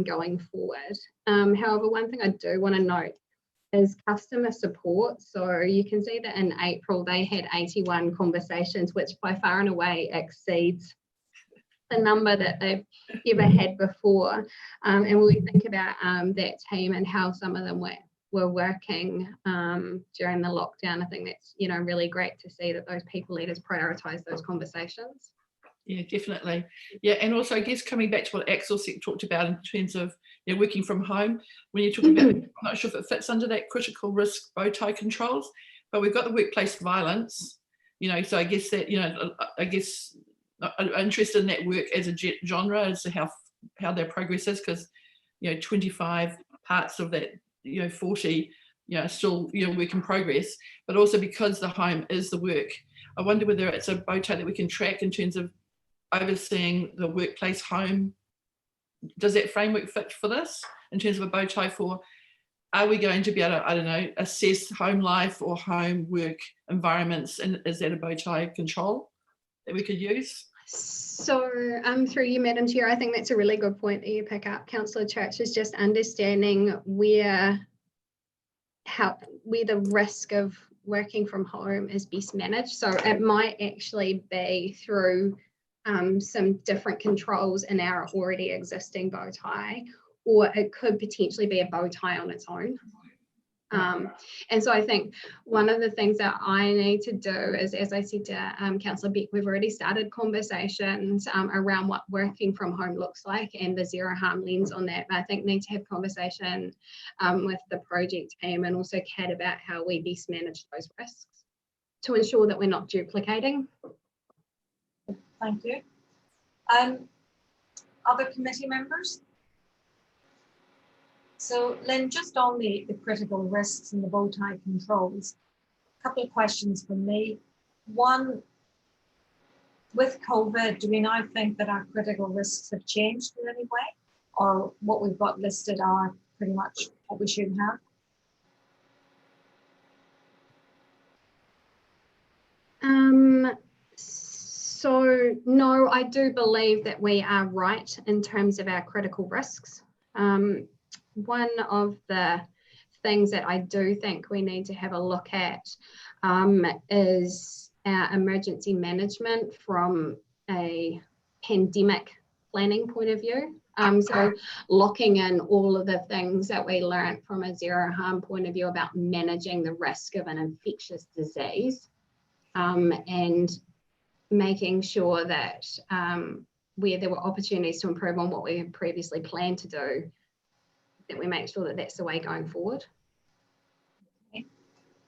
going forward. However, one thing I do want to note is customer support. So you can see that in April they had 81 conversations, which by far and away exceeds the number that they've ever had before. And when we think about that team and how some of them were working during the lockdown, I think that's, you know, really great to see that those people leaders prioritise those conversations. Yeah, definitely. Yeah, and also I guess coming back to what Axel talked about in terms of, you know, working from home, when you're talking about, I'm not sure if it fits under that critical risk bow tie controls, but we've got the workplace violence, you know, so I guess that, you know, I guess I'm interested in that work as a genre, as to how their progress is, because, you know, 25 parts of that, you know, 40, you know, still, you know, work in progress, but also because the home is the work. I wonder whether it's a bow tie that we can track in terms of overseeing the workplace home. Does that framework fit for this in terms of a bow tie for, are we going to be able to, I don't know, assess home life or home work environments, and is that a bow tie control that we could use? So through you, Madam Chair, I think that's a really good point that you pick up, Councillor Church, is just understanding where the risk of working from home is best managed. So it might actually be through some different controls in our already existing bow tie, or it could potentially be a bow tie on its own. And so I think one of the things that I need to do is, as I said to Councillor Beck, we've already started conversations around what working from home looks like and the zero harm lens on that. But I think need to have conversation with the project team and also Kat about how we best manage those risks to ensure that we're not duplicating. Thank you. Other committee members? So Lynn, just on the critical risks and the bow tie controls, a couple of questions from me. One, with COVID, do we now think that our critical risks have changed in any way, or what we've got listed are pretty much what we should have? So no, I do believe that we are right in terms of our critical risks. One of the things that I do think we need to have a look at is our emergency management from a pandemic planning point of view. So locking in all of the things that we learned from a zero harm point of view about managing the risk of an infectious disease, and making sure that where there were opportunities to improve on what we had previously planned to do, that we make sure that that's the way going forward.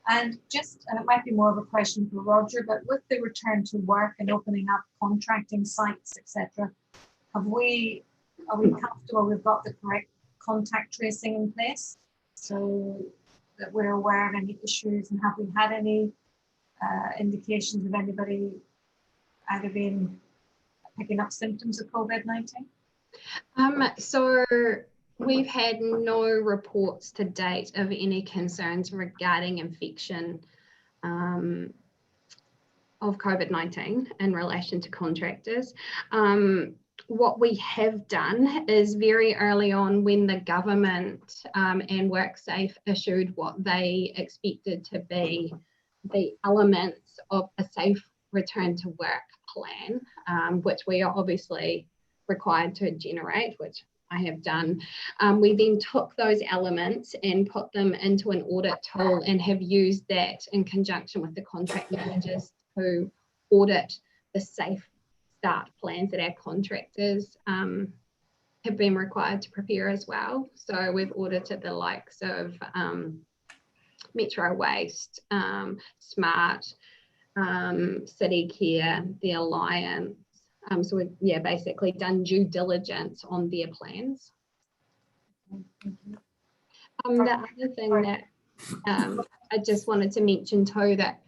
And just, and it might be more of a question for Roger, but with the return to work and opening up contracting sites, etc., are we comfortable we've got the correct contact tracing in place so that we're aware of any issues, and have we had any indications of anybody either being picking up symptoms of COVID-19? So we've had no reports to date of any concerns regarding infection of COVID-19 in relation to contractors. What we have done is very early on, when the government and WorkSafe issued what they expected to be the elements of a safe return to work plan, which we are obviously required to generate, which I have done. We then took those elements and put them into an audit tool and have used that in conjunction with the contract managers to audit the safe start plans that our contractors have been required to prepare as well. So we've audited the likes of Metro Waste, Smart, City Care, the Alliance. So we've basically done due diligence on their plans. The other thing that I just wanted to mention too that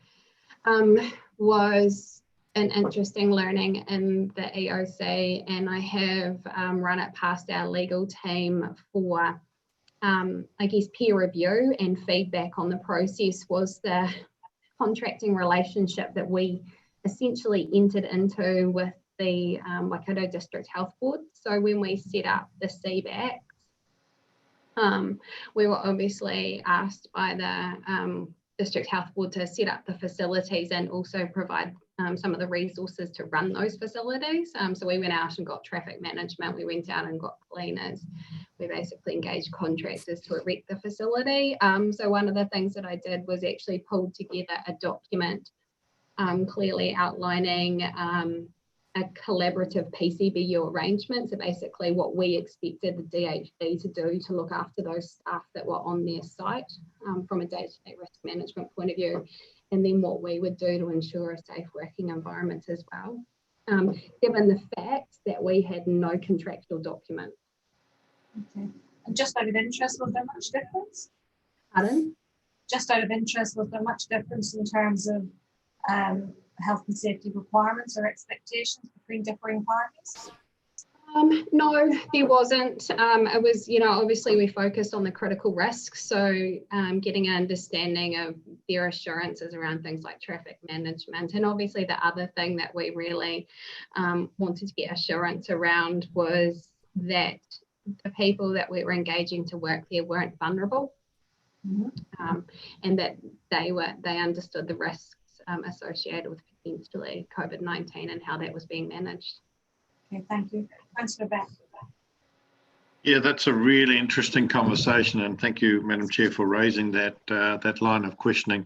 was an interesting learning in the EOC, and I have run it past our legal team for I guess peer review and feedback on the process, was the contracting relationship that we essentially entered into with the Waikato District Health Board. So when we set up the CBACs, we were obviously asked by the District Health Board to set up the facilities and also provide some of the resources to run those facilities. So we went out and got traffic management, we went out and got cleaners, we basically engaged contractors to erect the facility. So one of the things that I did was actually pulled together a document clearly outlining a collaborative PCBU arrangement. So basically what we expected the DHB to do to look after those staff that were on their site from a day-to-day risk management point of view, and then what we would do to ensure a safe working environment as well, given the fact that we had no contractual document. Okay. And just out of interest, was there much difference? Pardon? Just out of interest, was there much difference in terms of health and safety requirements or expectations between differing parties? No, there wasn't. It was, obviously we focused on the critical risks. So getting an understanding of their assurances around things like traffic management. And obviously the other thing that we really wanted to get assurance around was that the people that we were engaging to work there weren't vulnerable. Mm-hmm. And that they understood the risks associated with potentially COVID-19 and how that was being managed. Okay, thank you. Thanks for that. Yeah, that's a really interesting conversation, and thank you, Madam Chair, for raising that that line of questioning.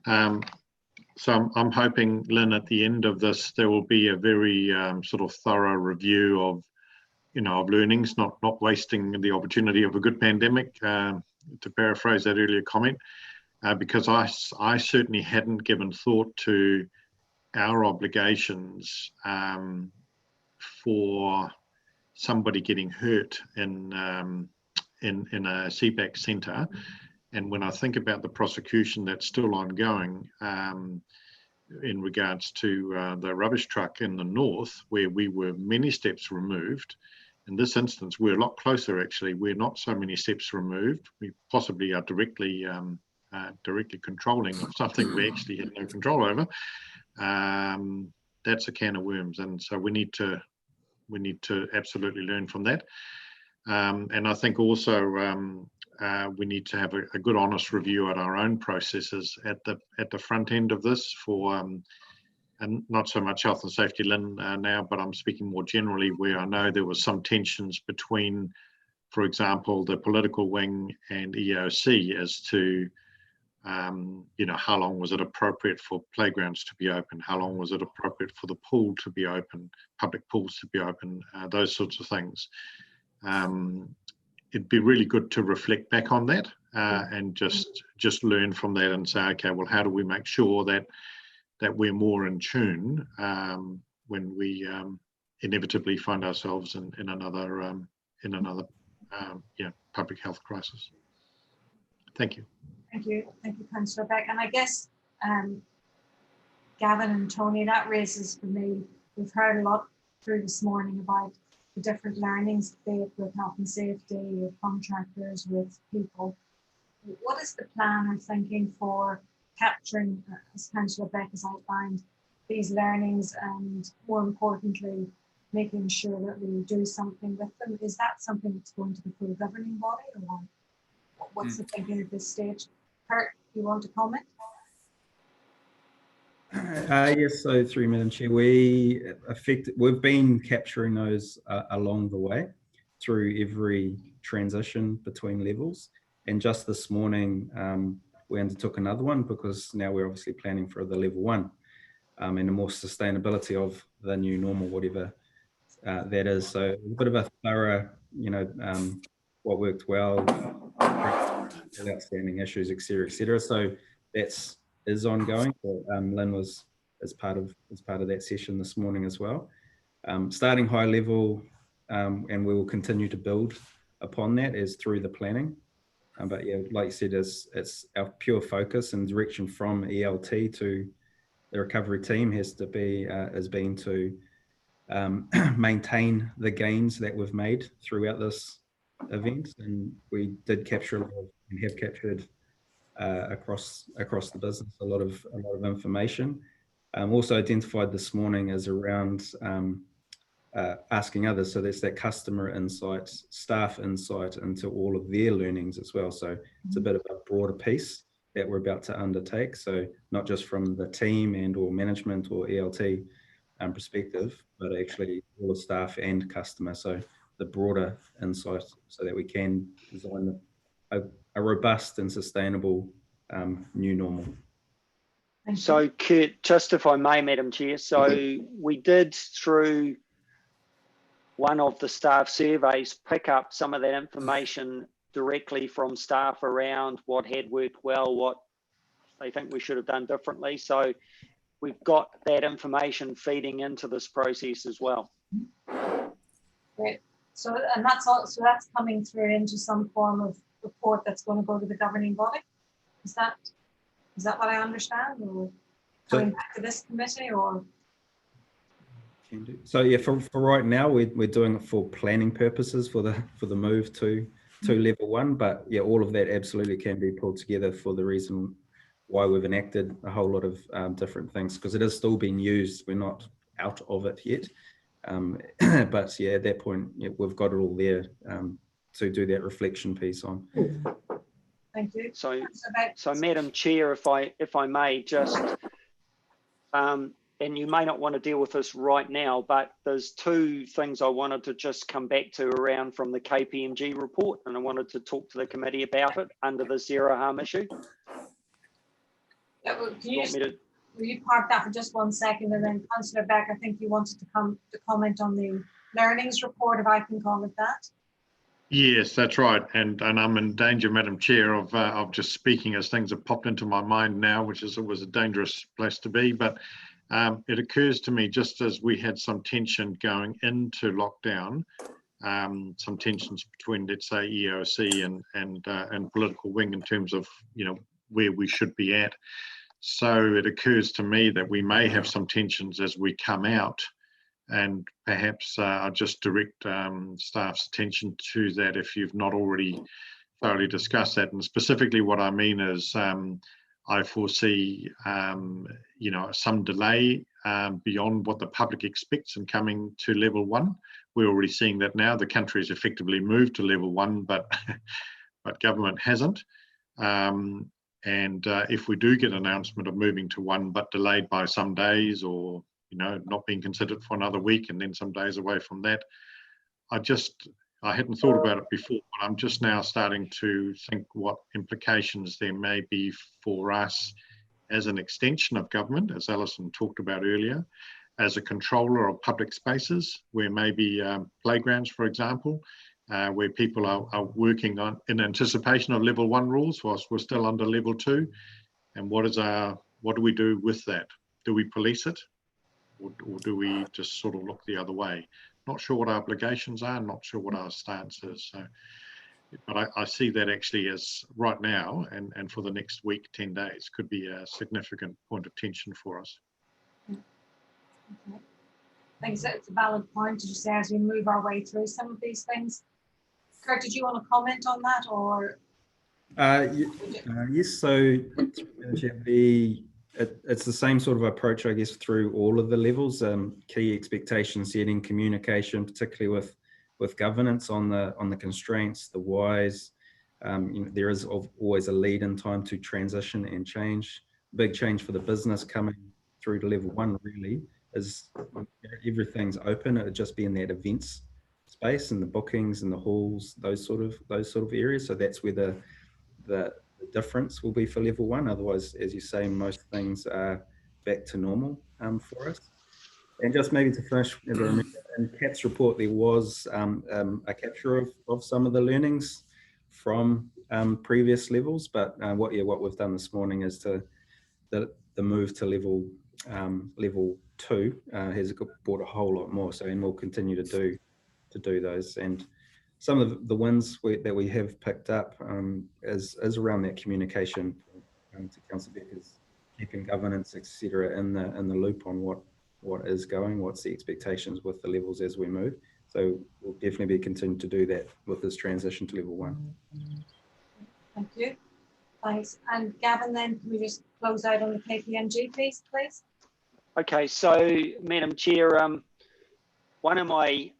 So I'm hoping, Lynn, at the end of this, there will be a very sort of thorough review of, of learnings, not wasting the opportunity of a good pandemic, to paraphrase that earlier comment, because I certainly hadn't given thought to our obligations for somebody getting hurt in a CBAC centre. And when I think about the prosecution that's still ongoing in regards to the rubbish truck in the north, where we were many steps removed, in this instance, we're a lot closer actually. We're not so many steps removed. We possibly are directly controlling of something we actually had no control over. That's a can of worms, and so we need to absolutely learn from that. And I think also we need to have a good, honest review at our own processes at the front end of this for and not so much health and safety, Lynn, now, but I'm speaking more generally, where I know there was some tensions between, for example, the political wing and EOC as to, you know, how long was it appropriate for playgrounds to be open? How long was it appropriate for the pool to be open, public pools to be open, those sorts of things. It'd be really good to reflect back on that and just learn from that and say, okay, well, how do we make sure that we're more in tune when we inevitably find ourselves in another public health crisis. Thank you. Thank you, Councillor Beck. And I guess Gavin and Tony, that raises for me, we've heard a lot through this morning about the different learnings, be it with health and safety, with contractors, with people. What is the plan or thinking for capturing, as Councillor Beck has outlined, these learnings and, more importantly, making sure that we do something with them? Is that something that's going to the full governing body, or what's the thinking at this stage? Kurt, you want to comment? Yes, so through Madam Chair, we've been capturing those along the way through every transition between levels. And just this morning, we undertook another one because now we're obviously planning for the level 1 and the more sustainability of the new normal, whatever that is. So a bit of a thorough, you know, what worked well, outstanding issues, etc., etc. So that's ongoing. Lynn was as part of that session this morning as well. Starting high level, and we will continue to build upon that as through the planning. But yeah, like you said, it's our pure focus and direction from ELT to the recovery team has been to maintain the gains that we've made throughout this event, and we did capture a lot of, and have captured across the business a lot of information. Also identified this morning is around asking others, so that's that customer insight, staff insight into all of their learnings as well. So it's a bit of a broader piece that we're about to undertake, so not just from the team and or management or ELT perspective, but actually all the staff and customer, so the broader insight, so that we can design a robust and sustainable new normal. So Kurt, just if I may, Madam Chair, so we did through one of the staff surveys pick up some of that information directly from staff around what had worked well, what they think we should have done differently. So we've got that information feeding into this process as well. Great. So, and that's all, so that's coming through into some form of report that's going to go to the governing body. Is that what I understand, or coming back to this committee, or? So yeah, for right now, we're doing it for planning purposes for the move to level 1. But yeah, all of that absolutely can be pulled together for the reason why we've enacted a whole lot of different things, because it is still being used. We're not out of it yet. But yeah, at that point, yeah, we've got it all there to do that reflection piece on. Thank you. So Madam Chair, if I may just, and you may not want to deal with this right now, but there's two things I wanted to just come back to around from the KPMG report, and I wanted to talk to the committee about it under the zero harm issue. Yeah, well, will you park that for just 1 second, and then Councillor Beck, I think you wanted to comment on the learnings report, if I can call it that. Yes, that's right, and I'm in danger, Madam Chair, of just speaking as things have popped into my mind now, which is always a dangerous place to be. But it occurs to me, just as we had some tension going into lockdown, some tensions between, let's say, EOC and political wing in terms of, you know, where we should be at. So it occurs to me that we may have some tensions as we come out, and perhaps I'll just direct staff's attention to that if you've not already thoroughly discussed that. And specifically what I mean is I foresee, you know, some delay beyond what the public expects in coming to level 1. We're already seeing that now. The country has effectively moved to level 1, but government hasn't. And if we do get an announcement of moving to one, but delayed by some days, or not being considered for another week and then some days away from that, I hadn't thought about it before, but I'm just now starting to think what implications there may be for us as an extension of government, as Alison talked about earlier, as a controller of public spaces, where maybe playgrounds, for example, where people are working on in anticipation of level 1 rules whilst we're still under level 2. And what do we do with that? Do we police it, or do we just sort of look the other way? Not sure what our obligations are, not sure what our stance is. So, but I see that actually as right now and for the next week, 10 days, could be a significant point of tension for us. Okay. I think it's a valid point to just say as we move our way through some of these things. Kurt, did you want to comment on that, or? Yes, so it's the same sort of approach, I guess, through all of the levels. Key expectation setting, communication, particularly with governance on the constraints, the whys. There is always a lead in time to transition and change. Big change for the business coming through to level 1 really is everything's open. It would just be in that events space and the bookings and the halls, those sort of areas. So that's where the difference will be for level 1. Otherwise, as you say, most things are back to normal for us. And just maybe to finish, as I remember, in Kat's report, there was a capture of some of the learnings from previous levels. But what we've done this morning is the move to level 2 has brought a whole lot more. So, and we'll continue to do those. And some of the wins that we have picked up is around that communication to Councillor Becker's, keeping governance, etc., in the loop on what is going, what's the expectations with the levels as we move. So we'll definitely be continuing to do that with this transition to level 1. Thank you. Thanks. And Gavin, then can we just close out on the KPMG piece, please? Okay, so Madam Chair, one of my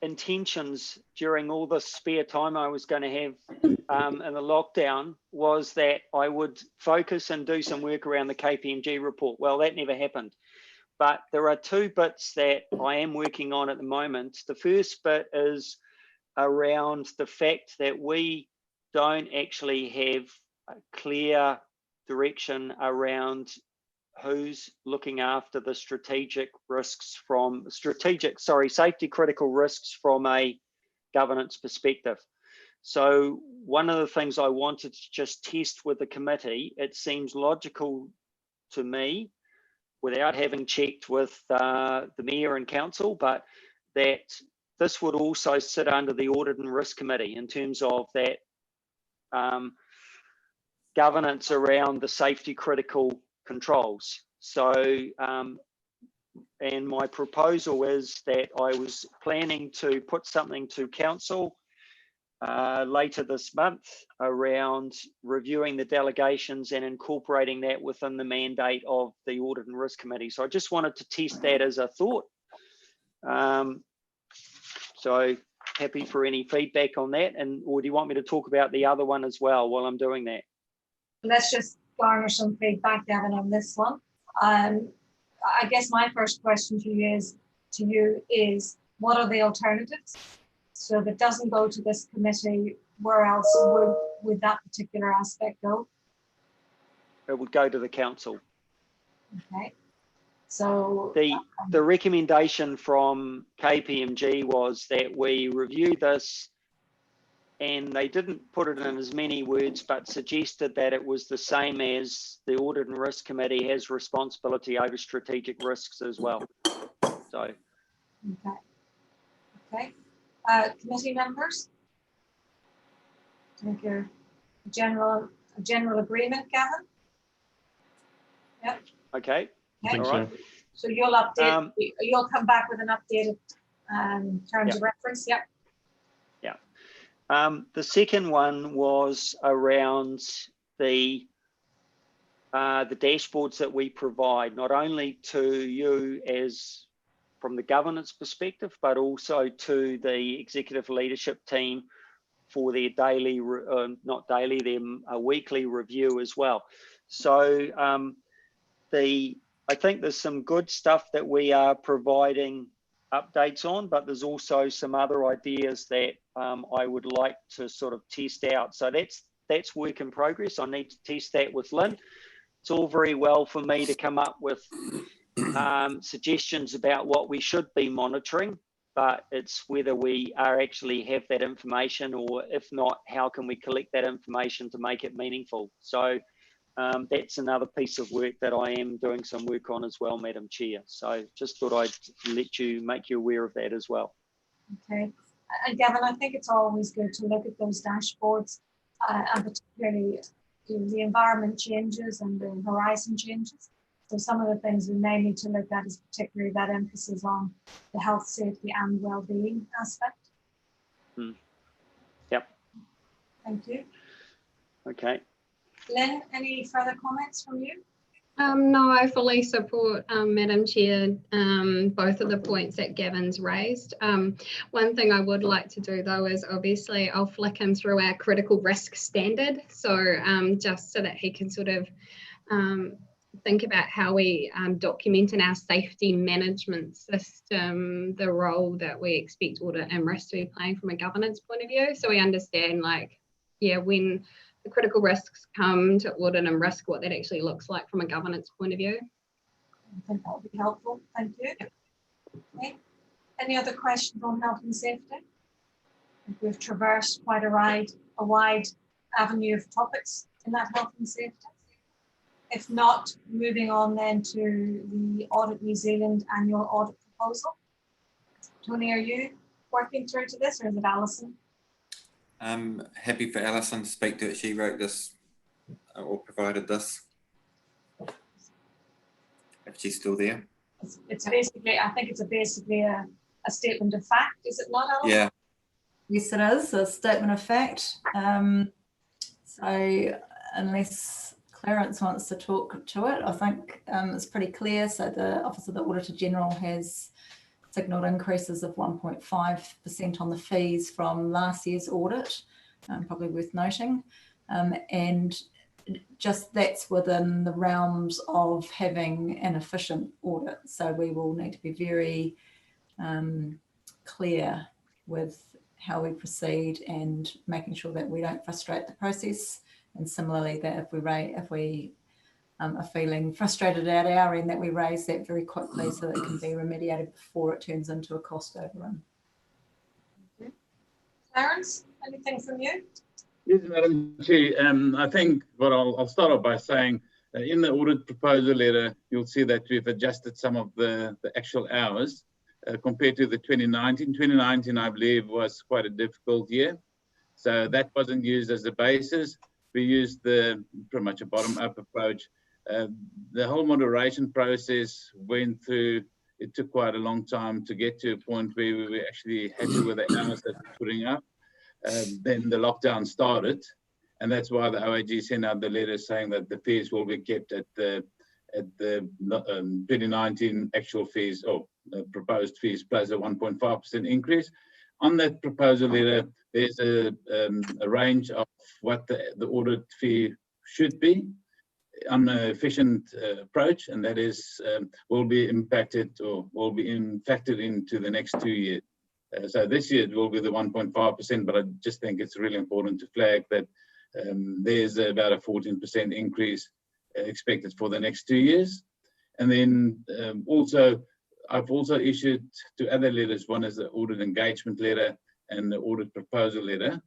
intentions during all this spare time I was going to have in the lockdown was that I would focus and do some work around the KPMG report. Well, that never happened. But there are 2 bits that I am working on at the moment. The first bit is around the fact that we don't actually have a clear direction around who's looking after the safety critical risks from a governance perspective. So one of the things I wanted to just test with the committee, it seems logical to me, without having checked with the Mayor and Council, but that this would also sit under the Audit and Risk Committee in terms of that governance around the safety critical controls. So, and my proposal is that I was planning to put something to Council later this month around reviewing the delegations and incorporating that within the mandate of the Audit and Risk Committee. So I just wanted to test that as a thought. So happy for any feedback on that, or do you want me to talk about the other one as well while I'm doing that? Let's just garner some feedback, Gavin, on this one. I guess my first question to you is what are the alternatives? So if it doesn't go to this committee, where else would that particular aspect go? It would go to the council. Okay. So the recommendation from KPMG was that we review this, and they didn't put it in as many words, but suggested that it was the same as the Audit and Risk Committee has responsibility over strategic risks as well. So. Okay. Committee members? I think you're a general agreement, Gavin? Yep. Okay. All right. So you'll update. You'll come back with an updated terms of reference. Yep. The second one was around the dashboards that we provide, not only to you as from the governance perspective, but also to the executive leadership team for their daily, not daily, their weekly review as well. So I think there's some good stuff that we are providing updates on, but there's also some other ideas that I would like to sort of test out. So that's work in progress. I need to test that with Lynn. It's all very well for me to come up with suggestions about what we should be monitoring, but it's whether we are actually have that information, or if not, how can we collect that information to make it meaningful. So that's another piece of work that I am doing some work on as well, Madam Chair. So just thought I'd make you aware of that as well. Okay. And Gavin, I think it's always good to look at those dashboards, and particularly the environment changes and the horizon changes. So some of the things we may need to look at is particularly that emphasis on the health, safety and well-being aspect. Yep. Thank you. Okay. Lynn, any further comments from you? No, I fully support, Madam Chair, both of the points that Gavin's raised. One thing I would like to do though is obviously I'll flick him through our critical risk standard. So just so that he can sort of think about how we document in our safety management system the role that we expect audit and risk to be playing from a governance point of view. So we understand, like, yeah, when the critical risks come to audit and risk, what that actually looks like from a governance point of view. I think that would be helpful. Thank you. Okay. Any other questions on health and safety? We've traversed quite a wide avenue of topics in that health and safety. If not, moving on then to the Audit New Zealand annual audit proposal. Tony, are you working through to this, or is it Alison? I'm happy for Alison to speak to it. She wrote this or provided this. If she's still there. It's basically, I think it's basically a statement of fact, is it not, Alison? Yeah. Yes, it is a statement of fact. So unless Clarence wants to talk to it, I think it's pretty clear. So the Office of the Auditor General has signalled increases of 1.5% on the fees from last year's audit, probably worth noting. And just that's within the realms of having an efficient audit. So we will need to be very clear with how we proceed and making sure that we don't frustrate the process. And similarly, that if we are feeling frustrated at our end, that we raise that very quickly so that it can be remediated before it turns into a cost overrun. Clarence, anything from you? Yes, Madam Chair. I think what I'll start off by saying, in the audit proposal letter, you'll see that we've adjusted some of the actual hours compared to the 2019. 2019, I believe, was quite a difficult year. So that wasn't used as the basis. We used pretty much a bottom-up approach. The whole moderation process went through, it took quite a long time to get to a point where we were actually happy with the hours that we're putting up. Then the lockdown started, and that's why the OAG sent out the letter saying that the fees will be kept at the 2019 actual fees, or proposed fees, plus a 1.5% increase. On that proposal letter, there's a range of what the audit fee should be on an efficient approach, and that is will be impacted or will be factored into the next 2 years. So this year it will be the 1.5%, but I just think it's really important to flag that there's about a 14% increase expected for the next 2 years. And then I've also issued two other letters. One is the audit engagement letter and the audit proposal letter.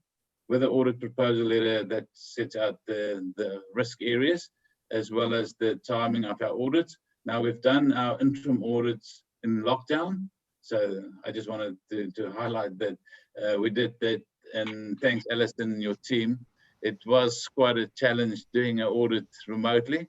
With the audit proposal letter, that sets out the risk areas as well as the timing of our audits. Now we've done our interim audits in lockdown. So I just wanted to highlight that we did that, and thanks Alison and your team. It was quite a challenge doing an audit remotely,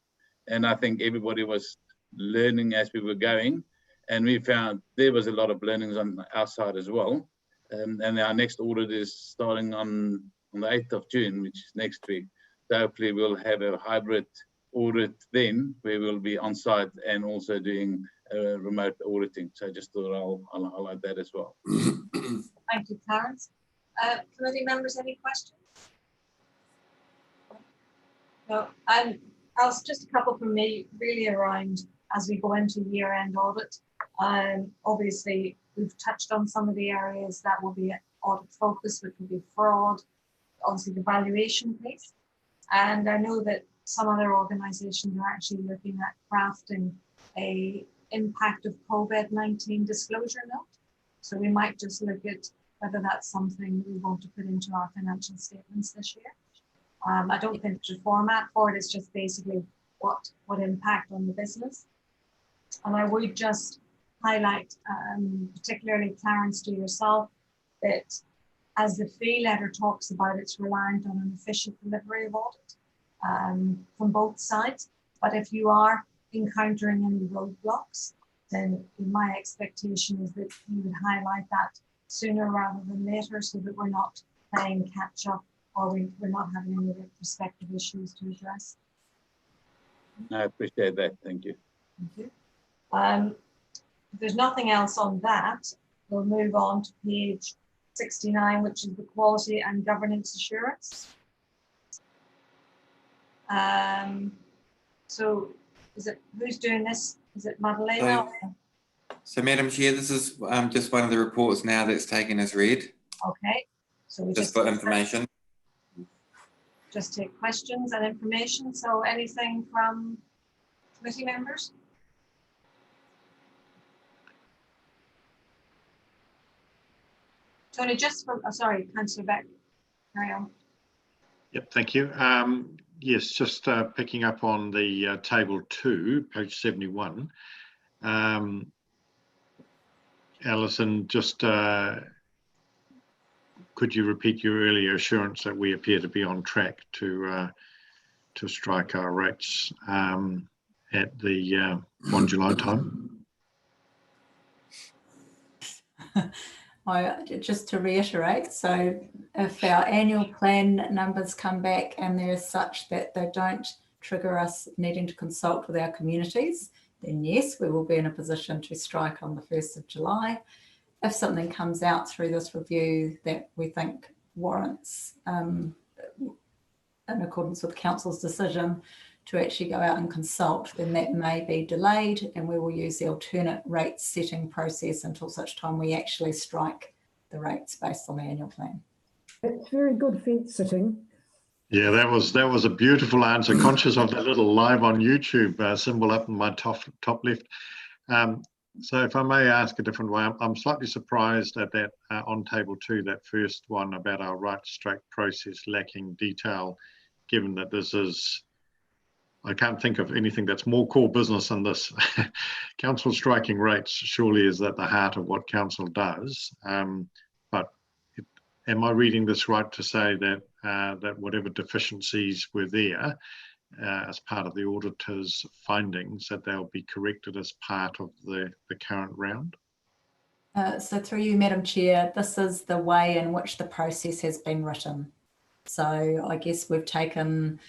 and I think everybody was learning as we were going, and we found there was a lot of learnings on our side as well. And our next audit is starting on the 8th of June, which is next week. So hopefully we'll have a hybrid audit then, where we'll be on site and also doing remote auditing. So I just thought I'll highlight that as well. Thank you, Clarence. Committee members, any questions? No, I'll just a couple from me, really around as we go into year-end audit. Obviously, we've touched on some of the areas that will be audit focus, which will be fraud, obviously the valuation piece. And I know that some other organisations are actually looking at crafting a impact of COVID-19 disclosure note. So we might just look at whether that's something we want to put into our financial statements this year. I don't think there's a format for it. It's just basically what impact on the business. And I would just highlight, particularly Clarence, to yourself, that as the fee letter talks about, it's reliant on an efficient delivery of audit from both sides. But if you are encountering any roadblocks, then my expectation is that you would highlight that sooner rather than later, so that we're not playing catch up or we're not having any retrospective issues to address. I appreciate that. Thank you. Thank you. If there's nothing else on that, we'll move on to page 69, which is the quality and governance assurance. So is it, who's doing this? Is it Madalena? So Madam Chair, this is just one of the reports now that's taken as read. Okay. So we just for information. Just take questions and information. So anything from committee members? Tony, just from, sorry, Councillor Beck, carry on. Yep, thank you. Yes, just picking up on the table 2, page 71. Alison, just could you repeat your earlier assurance that we appear to be on track to strike our rates at the 1 July time? Just to reiterate, so if our annual plan numbers come back and they're such that they don't trigger us needing to consult with our communities, then yes, we will be in a position to strike on the 1st of July. If something comes out through this review that we think warrants, in accordance with Council's decision, to actually go out and consult, then that may be delayed and we will use the alternate rate setting process until such time we actually strike the rates based on the annual plan. It's very good fence sitting. Yeah, that was a beautiful answer. Conscious of the little live on YouTube symbol up in my top left. So if I may ask a different way, I'm slightly surprised at that on table 2, that first one about our right to strike process lacking detail, given that this is, I can't think of anything that's more core business than this. Council striking rates surely is at the heart of what council does. But am I reading this right to say that that whatever deficiencies were there as part of the auditor's findings, that they'll be corrected as part of the current round? So through you, Madam Chair, this is the way in which the process has been written. So I guess we've taken,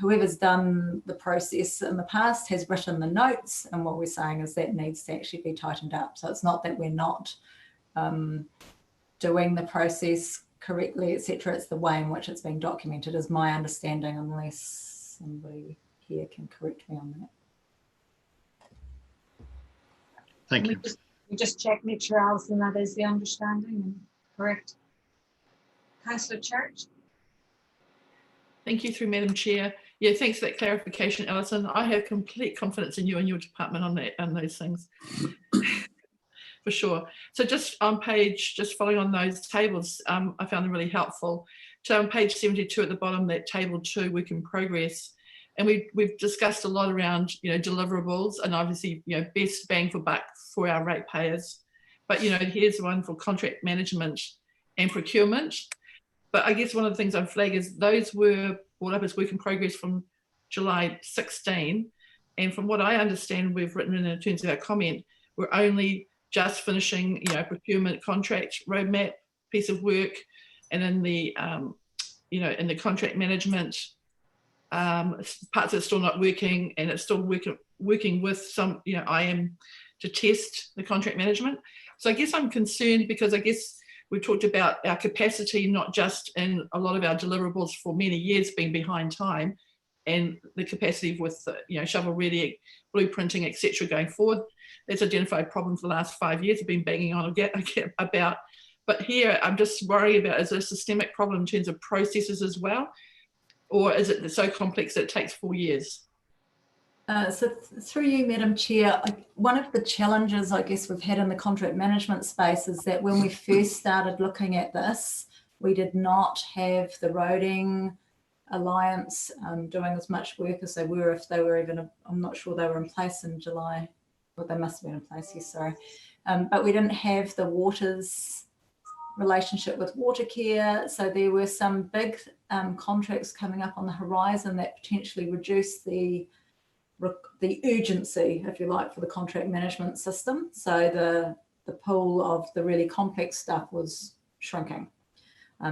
whoever's done the process in the past has written the notes, and what we're saying is that needs to actually be tightened up. So it's not that we're not doing the process correctly, etc. It's the way in which it's being documented, is my understanding, unless somebody here can correct me on that. Thank you. We just check, make sure, Alison, that is the understanding and correct. Councillor Church. Thank you, through Madam Chair. Yeah, thanks for that clarification, Alison. I have complete confidence in you and your department on that, on those things, for sure. So just on page, just following on those tables, I found them really helpful. So on page 72 at the bottom, that table 2, work in progress, and we've discussed a lot around, you know, deliverables and obviously, you know, best bang for buck for our ratepayers. But, you know, here's one for contract management and procurement. But I guess one of the things I'd flag is those were brought up as work in progress from July 16. And from what I understand, we've written in terms of our comment, we're only just finishing, you know, procurement contract roadmap piece of work. And in the, you know, in the contract management, parts are still not working, and it's still working with some, you know, IM to test the contract management. So I guess I'm concerned because I guess we've talked about our capacity, not just in a lot of our deliverables for many years being behind time, and the capacity with shovel ready, blueprinting, etc. going forward. That's identified problems for the last 5 years have been banging on about. But here I'm just worried about, is there a systemic problem in terms of processes as well? Or is it so complex that it takes 4 years? So through you, Madam Chair, one of the challenges I guess we've had in the contract management space is that when we first started looking at this, we did not have the roading alliance doing as much work as they were, if they were even, I'm not sure they were in place in July, well, they must have been in place, yes, sorry. But we didn't have the waters relationship with Watercare. So there were some big contracts coming up on the horizon that potentially reduced the urgency, if you like, for the contract management system. So the pool of the really complex stuff was shrinking.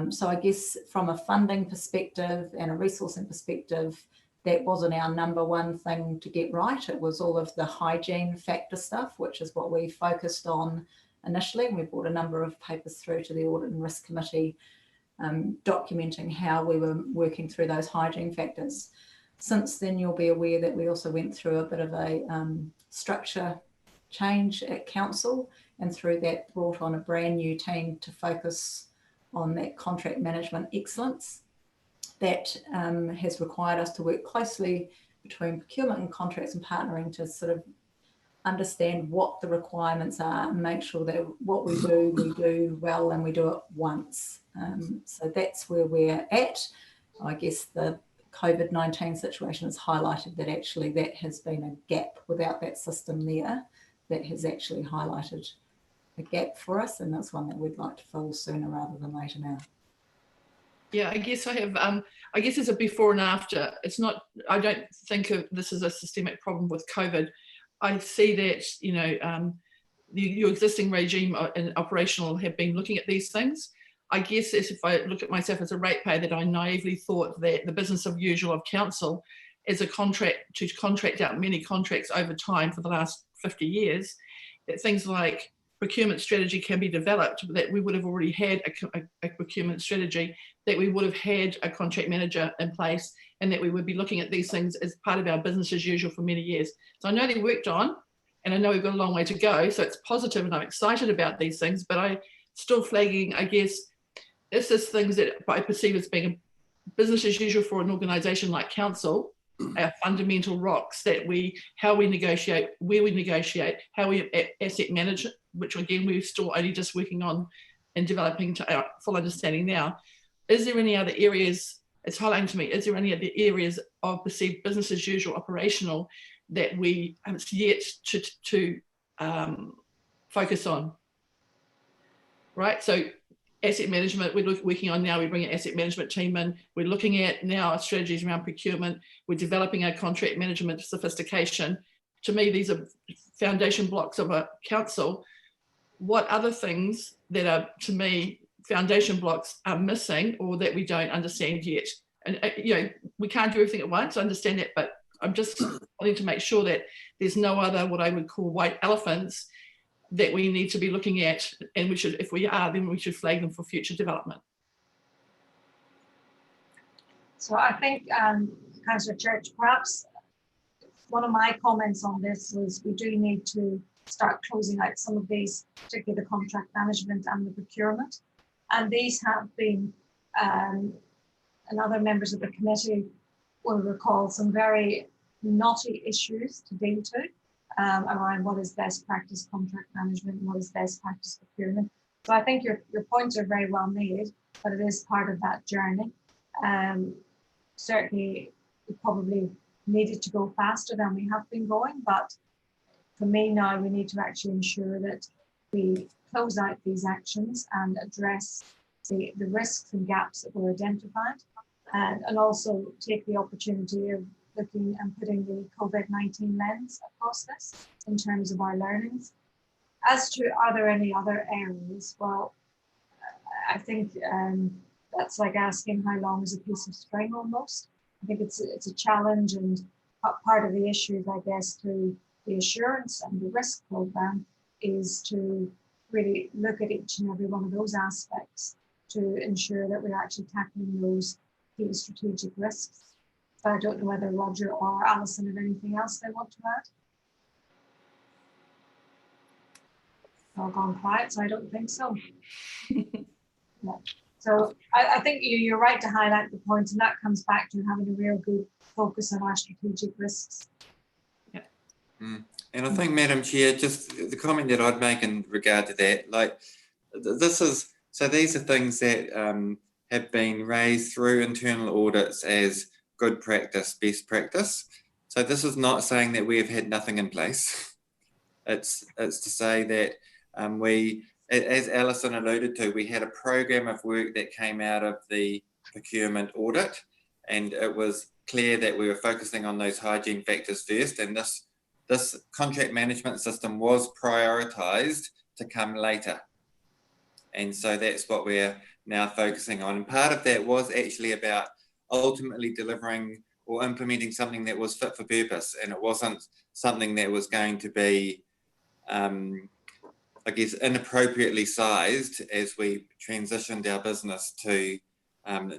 So I guess from a funding perspective and a resourcing perspective, that wasn't our number one thing to get right. It was all of the hygiene factor stuff, which is what we focused on initially. And we brought a number of papers through to the Audit and Risk Committee documenting how we were working through those hygiene factors. Since then, you'll be aware that we also went through a bit of a structure change at council, and through that brought on a brand new team to focus on that contract management excellence. That has required us to work closely between procurement and contracts and partnering to sort of understand what the requirements are and make sure that what we do well, and we do it once. So that's where we're at. I guess the COVID-19 situation has highlighted that actually that has been a gap. Without that system there, that has actually highlighted a gap for us, and that's one that we'd like to fill sooner rather than later now. Yeah, I guess I have, I guess there's a before and after. It's not, I don't think of this as a systemic problem with COVID. I see that, your existing regime and operational have been looking at these things. I guess if I look at myself as a ratepayer, that I naively thought that the business of usual of council as a contract to contract out many contracts over time for the last 50 years, that things like procurement strategy can be developed, that we would have already had a procurement strategy, that we would have had a contract manager in place, and that we would be looking at these things as part of our business as usual for many years. So I know they worked on, and I know we've got a long way to go, so it's positive and I'm excited about these things, but I'm still flagging, I guess, this is things that I perceive as being business as usual for an organisation like council, our fundamental rocks, that how we negotiate, where we negotiate, how we asset manage, which again, we're still only just working on and developing to our full understanding now. Is there any other areas, it's highlighting to me, is there any other areas of perceived business as usual operational that we have yet to focus on? Right, so asset management, we're working on now, we bring an asset management team in, we're looking at now our strategies around procurement, we're developing our contract management sophistication. To me, these are foundation blocks of a council. What other things that are, to me, foundation blocks are missing or that we don't understand yet? And, we can't do everything at once, I understand that, but I'm just wanting to make sure that there's no other, what I would call white elephants, that we need to be looking at, and we should, if we are, then we should flag them for future development. So I think, Councillor Church, perhaps one of my comments on this was we do need to start closing out some of these, particularly the contract management and the procurement. And these have been, and other members of the committee will recall, some very knotty issues to deal to. Around what is best practice contract management, what is best practice procurement. So I think your points are very well made, but it is part of that journey. Certainly, we probably needed to go faster than we have been going, but for me now, we need to actually ensure that we close out these actions and address the risks and gaps that were identified, and also take the opportunity of looking and putting the COVID-19 lens across this in terms of our learnings. As to are there any other areas, well, I think that's like asking how long is a piece of string almost. I think it's a challenge, and part of the issues, I guess, to the assurance and the risk program is to really look at each and every one of those aspects to ensure that we're actually tackling those key strategic risks. But I don't know whether Roger or Alison have anything else they want to add. All gone quiet, so I don't think so. No. So I think you're right to highlight the points, and that comes back to having a real good focus on our strategic risks. Yeah. And I think, Madam Chair, just the comment that I'd make in regard to that, like this is, so these are things that have been raised through internal audits as good practice, best practice. So this is not saying that we have had nothing in place. It's to say that we, as Alison alluded to, we had a program of work that came out of the procurement audit, and it was clear that we were focusing on those hygiene factors first, and this contract management system was prioritised to come later. And so that's what we're now focusing on. And part of that was actually about ultimately delivering or implementing something that was fit for purpose, and it wasn't something that was going to be I guess, inappropriately sized as we transitioned our business to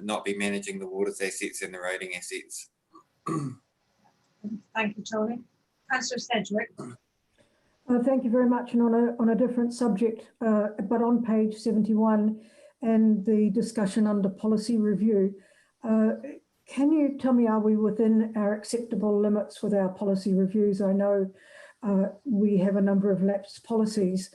not be managing the water's assets and the roading assets. Thank you, Tony. Councillor Sedgwick. Thank you very much. And on a different subject, but on page 71 and the discussion under policy review, can you tell me, are we within our acceptable limits with our policy reviews? I know we have a number of lapsed policies.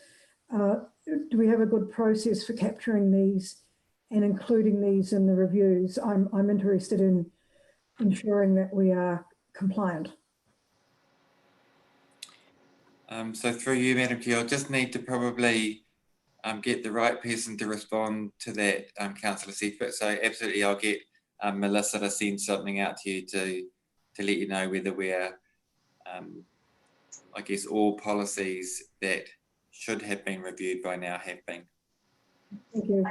Do we have a good process for capturing these and including these in the reviews? I'm interested in ensuring that we are compliant. So through you, Madam Chair, I'll just need to probably get the right person to respond to that, Councillor Seifert. So absolutely, I'll get Melissa to send something out to you to let you know whether we're, I guess, all policies that should have been reviewed by now have been. Thank you.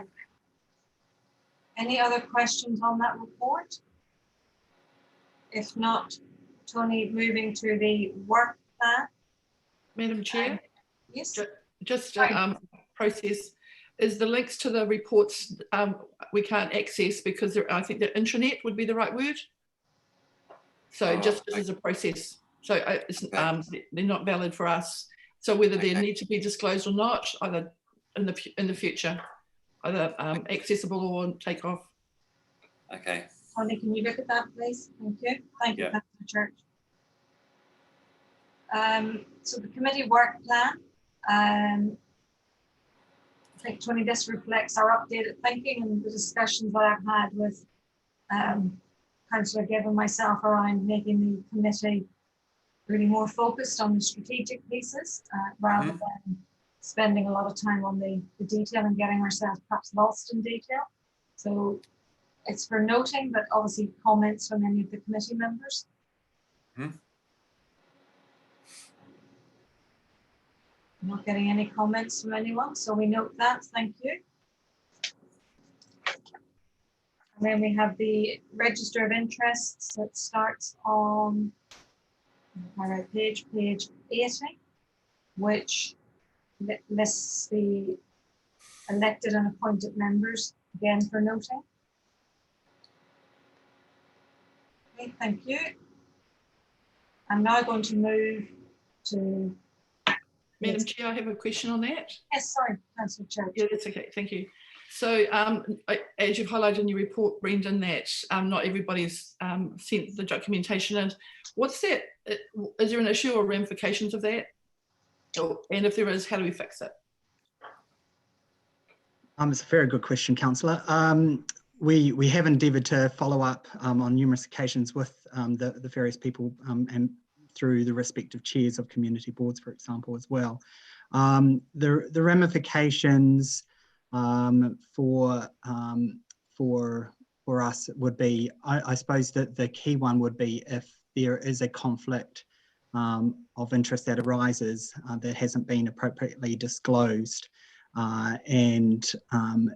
Any other questions on that report? If not, Tony, moving to the work plan. Madam Chair? Yes. Just process, is the links to the reports we can't access because I think the intranet would be the right word. So just as a process. So they're not valid for us. So whether they need to be disclosed or not, either in the future, either accessible or take off. Okay. Tony, can you look at that, please? Thank you. Thank you, Councillor Church. So the committee work plan, I think, Tony, this reflects our updated thinking and the discussions that I've had with Councillor Gibb and myself around making the committee really more focused on the strategic pieces rather than spending a lot of time on the detail and getting ourselves perhaps lost in detail. So it's for noting, but obviously comments from any of the committee members. I'm not getting any comments from anyone, so we note that. Thank you. And then we have the register of interests that starts on page 80, which lists the elected and appointed members, again for noting. Okay, thank you. I'm now going to move to... Madam Chair, I have a question on that. Yes, sorry, Councillor Church. Yeah, that's okay, thank you. So as you've highlighted in your report, Brendan, that not everybody's sent the documentation in. What's that? Is there an issue or ramifications of that? And if there is, how do we fix it? It's a very good question, Councillor. We have endeavoured to follow up on numerous occasions with the various people and through the respective chairs of community boards, for example, as well. The ramifications for us would be, I suppose that the key one would be if there is a conflict of interest that arises that hasn't been appropriately disclosed. And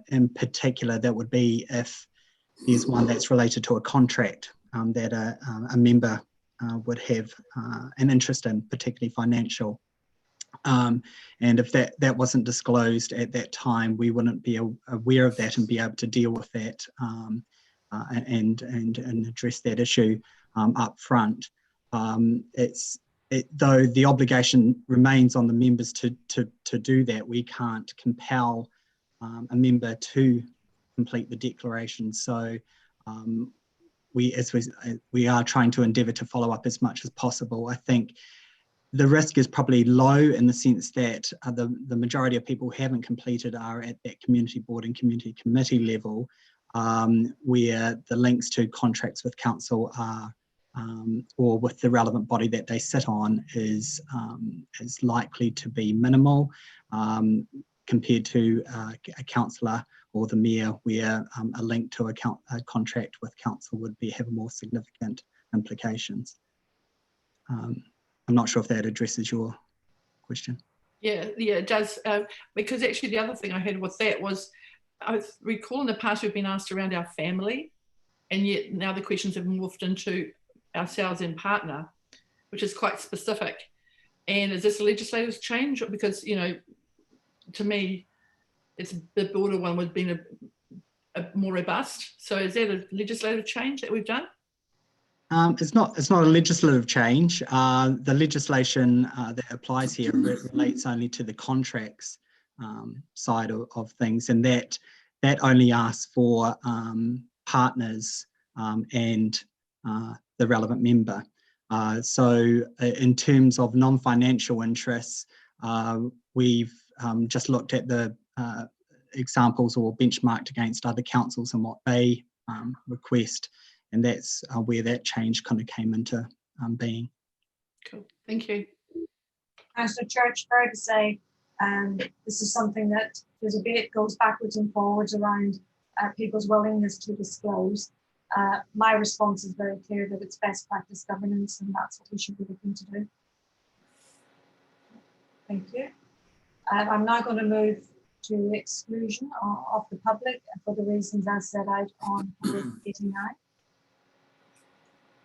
in particular, that would be if there's one that's related to a contract that a member would have an interest in, particularly financial. And if that wasn't disclosed at that time, we wouldn't be aware of that and be able to deal with that and address that issue up front. Though the obligation remains on the members to do that, we can't compel a member to complete the declaration. So we are trying to endeavour to follow up as much as possible. I think the risk is probably low in the sense that the majority of people who haven't completed are at that community board and community committee level, where the links to contracts with council are or with the relevant body that they sit on is likely to be minimal compared to a councillor or the mayor, where a link to a contract with council would have more significant implications. I'm not sure if that addresses your question. Yeah, it does. Because actually the other thing I had with that was, I recall in the past we've been asked around our family, and yet now the questions have morphed into ourselves and partner, which is quite specific. And is this a legislative change? Because, you know, to me, it's the border one would have been a more robust. So is that a legislative change that we've done? It's not a legislative change. The legislation that applies here relates only to the contracts side of things, and that only asks for partners and the relevant member. So in terms of non-financial interests, we've just looked at the examples or benchmarked against other councils and what they request. And that's where that change kind of came into being. Cool, thank you. Councillor Church, fair to say, this is something that there's a bit goes backwards and forwards around people's willingness to disclose. My response is very clear that it's best practice governance, and that's what we should be looking to do. Thank you. I'm now going to move to exclusion of the public for the reasons as set out on page 89.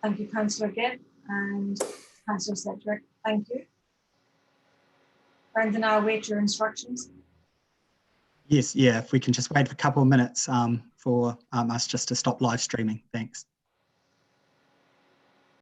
Thank you, Councillor Gibb and Councillor Sedgwick. Thank you. Brendan, I'll wait your instructions. Yes, yeah, if we can just wait for a couple of minutes for us just to stop live streaming. Thanks.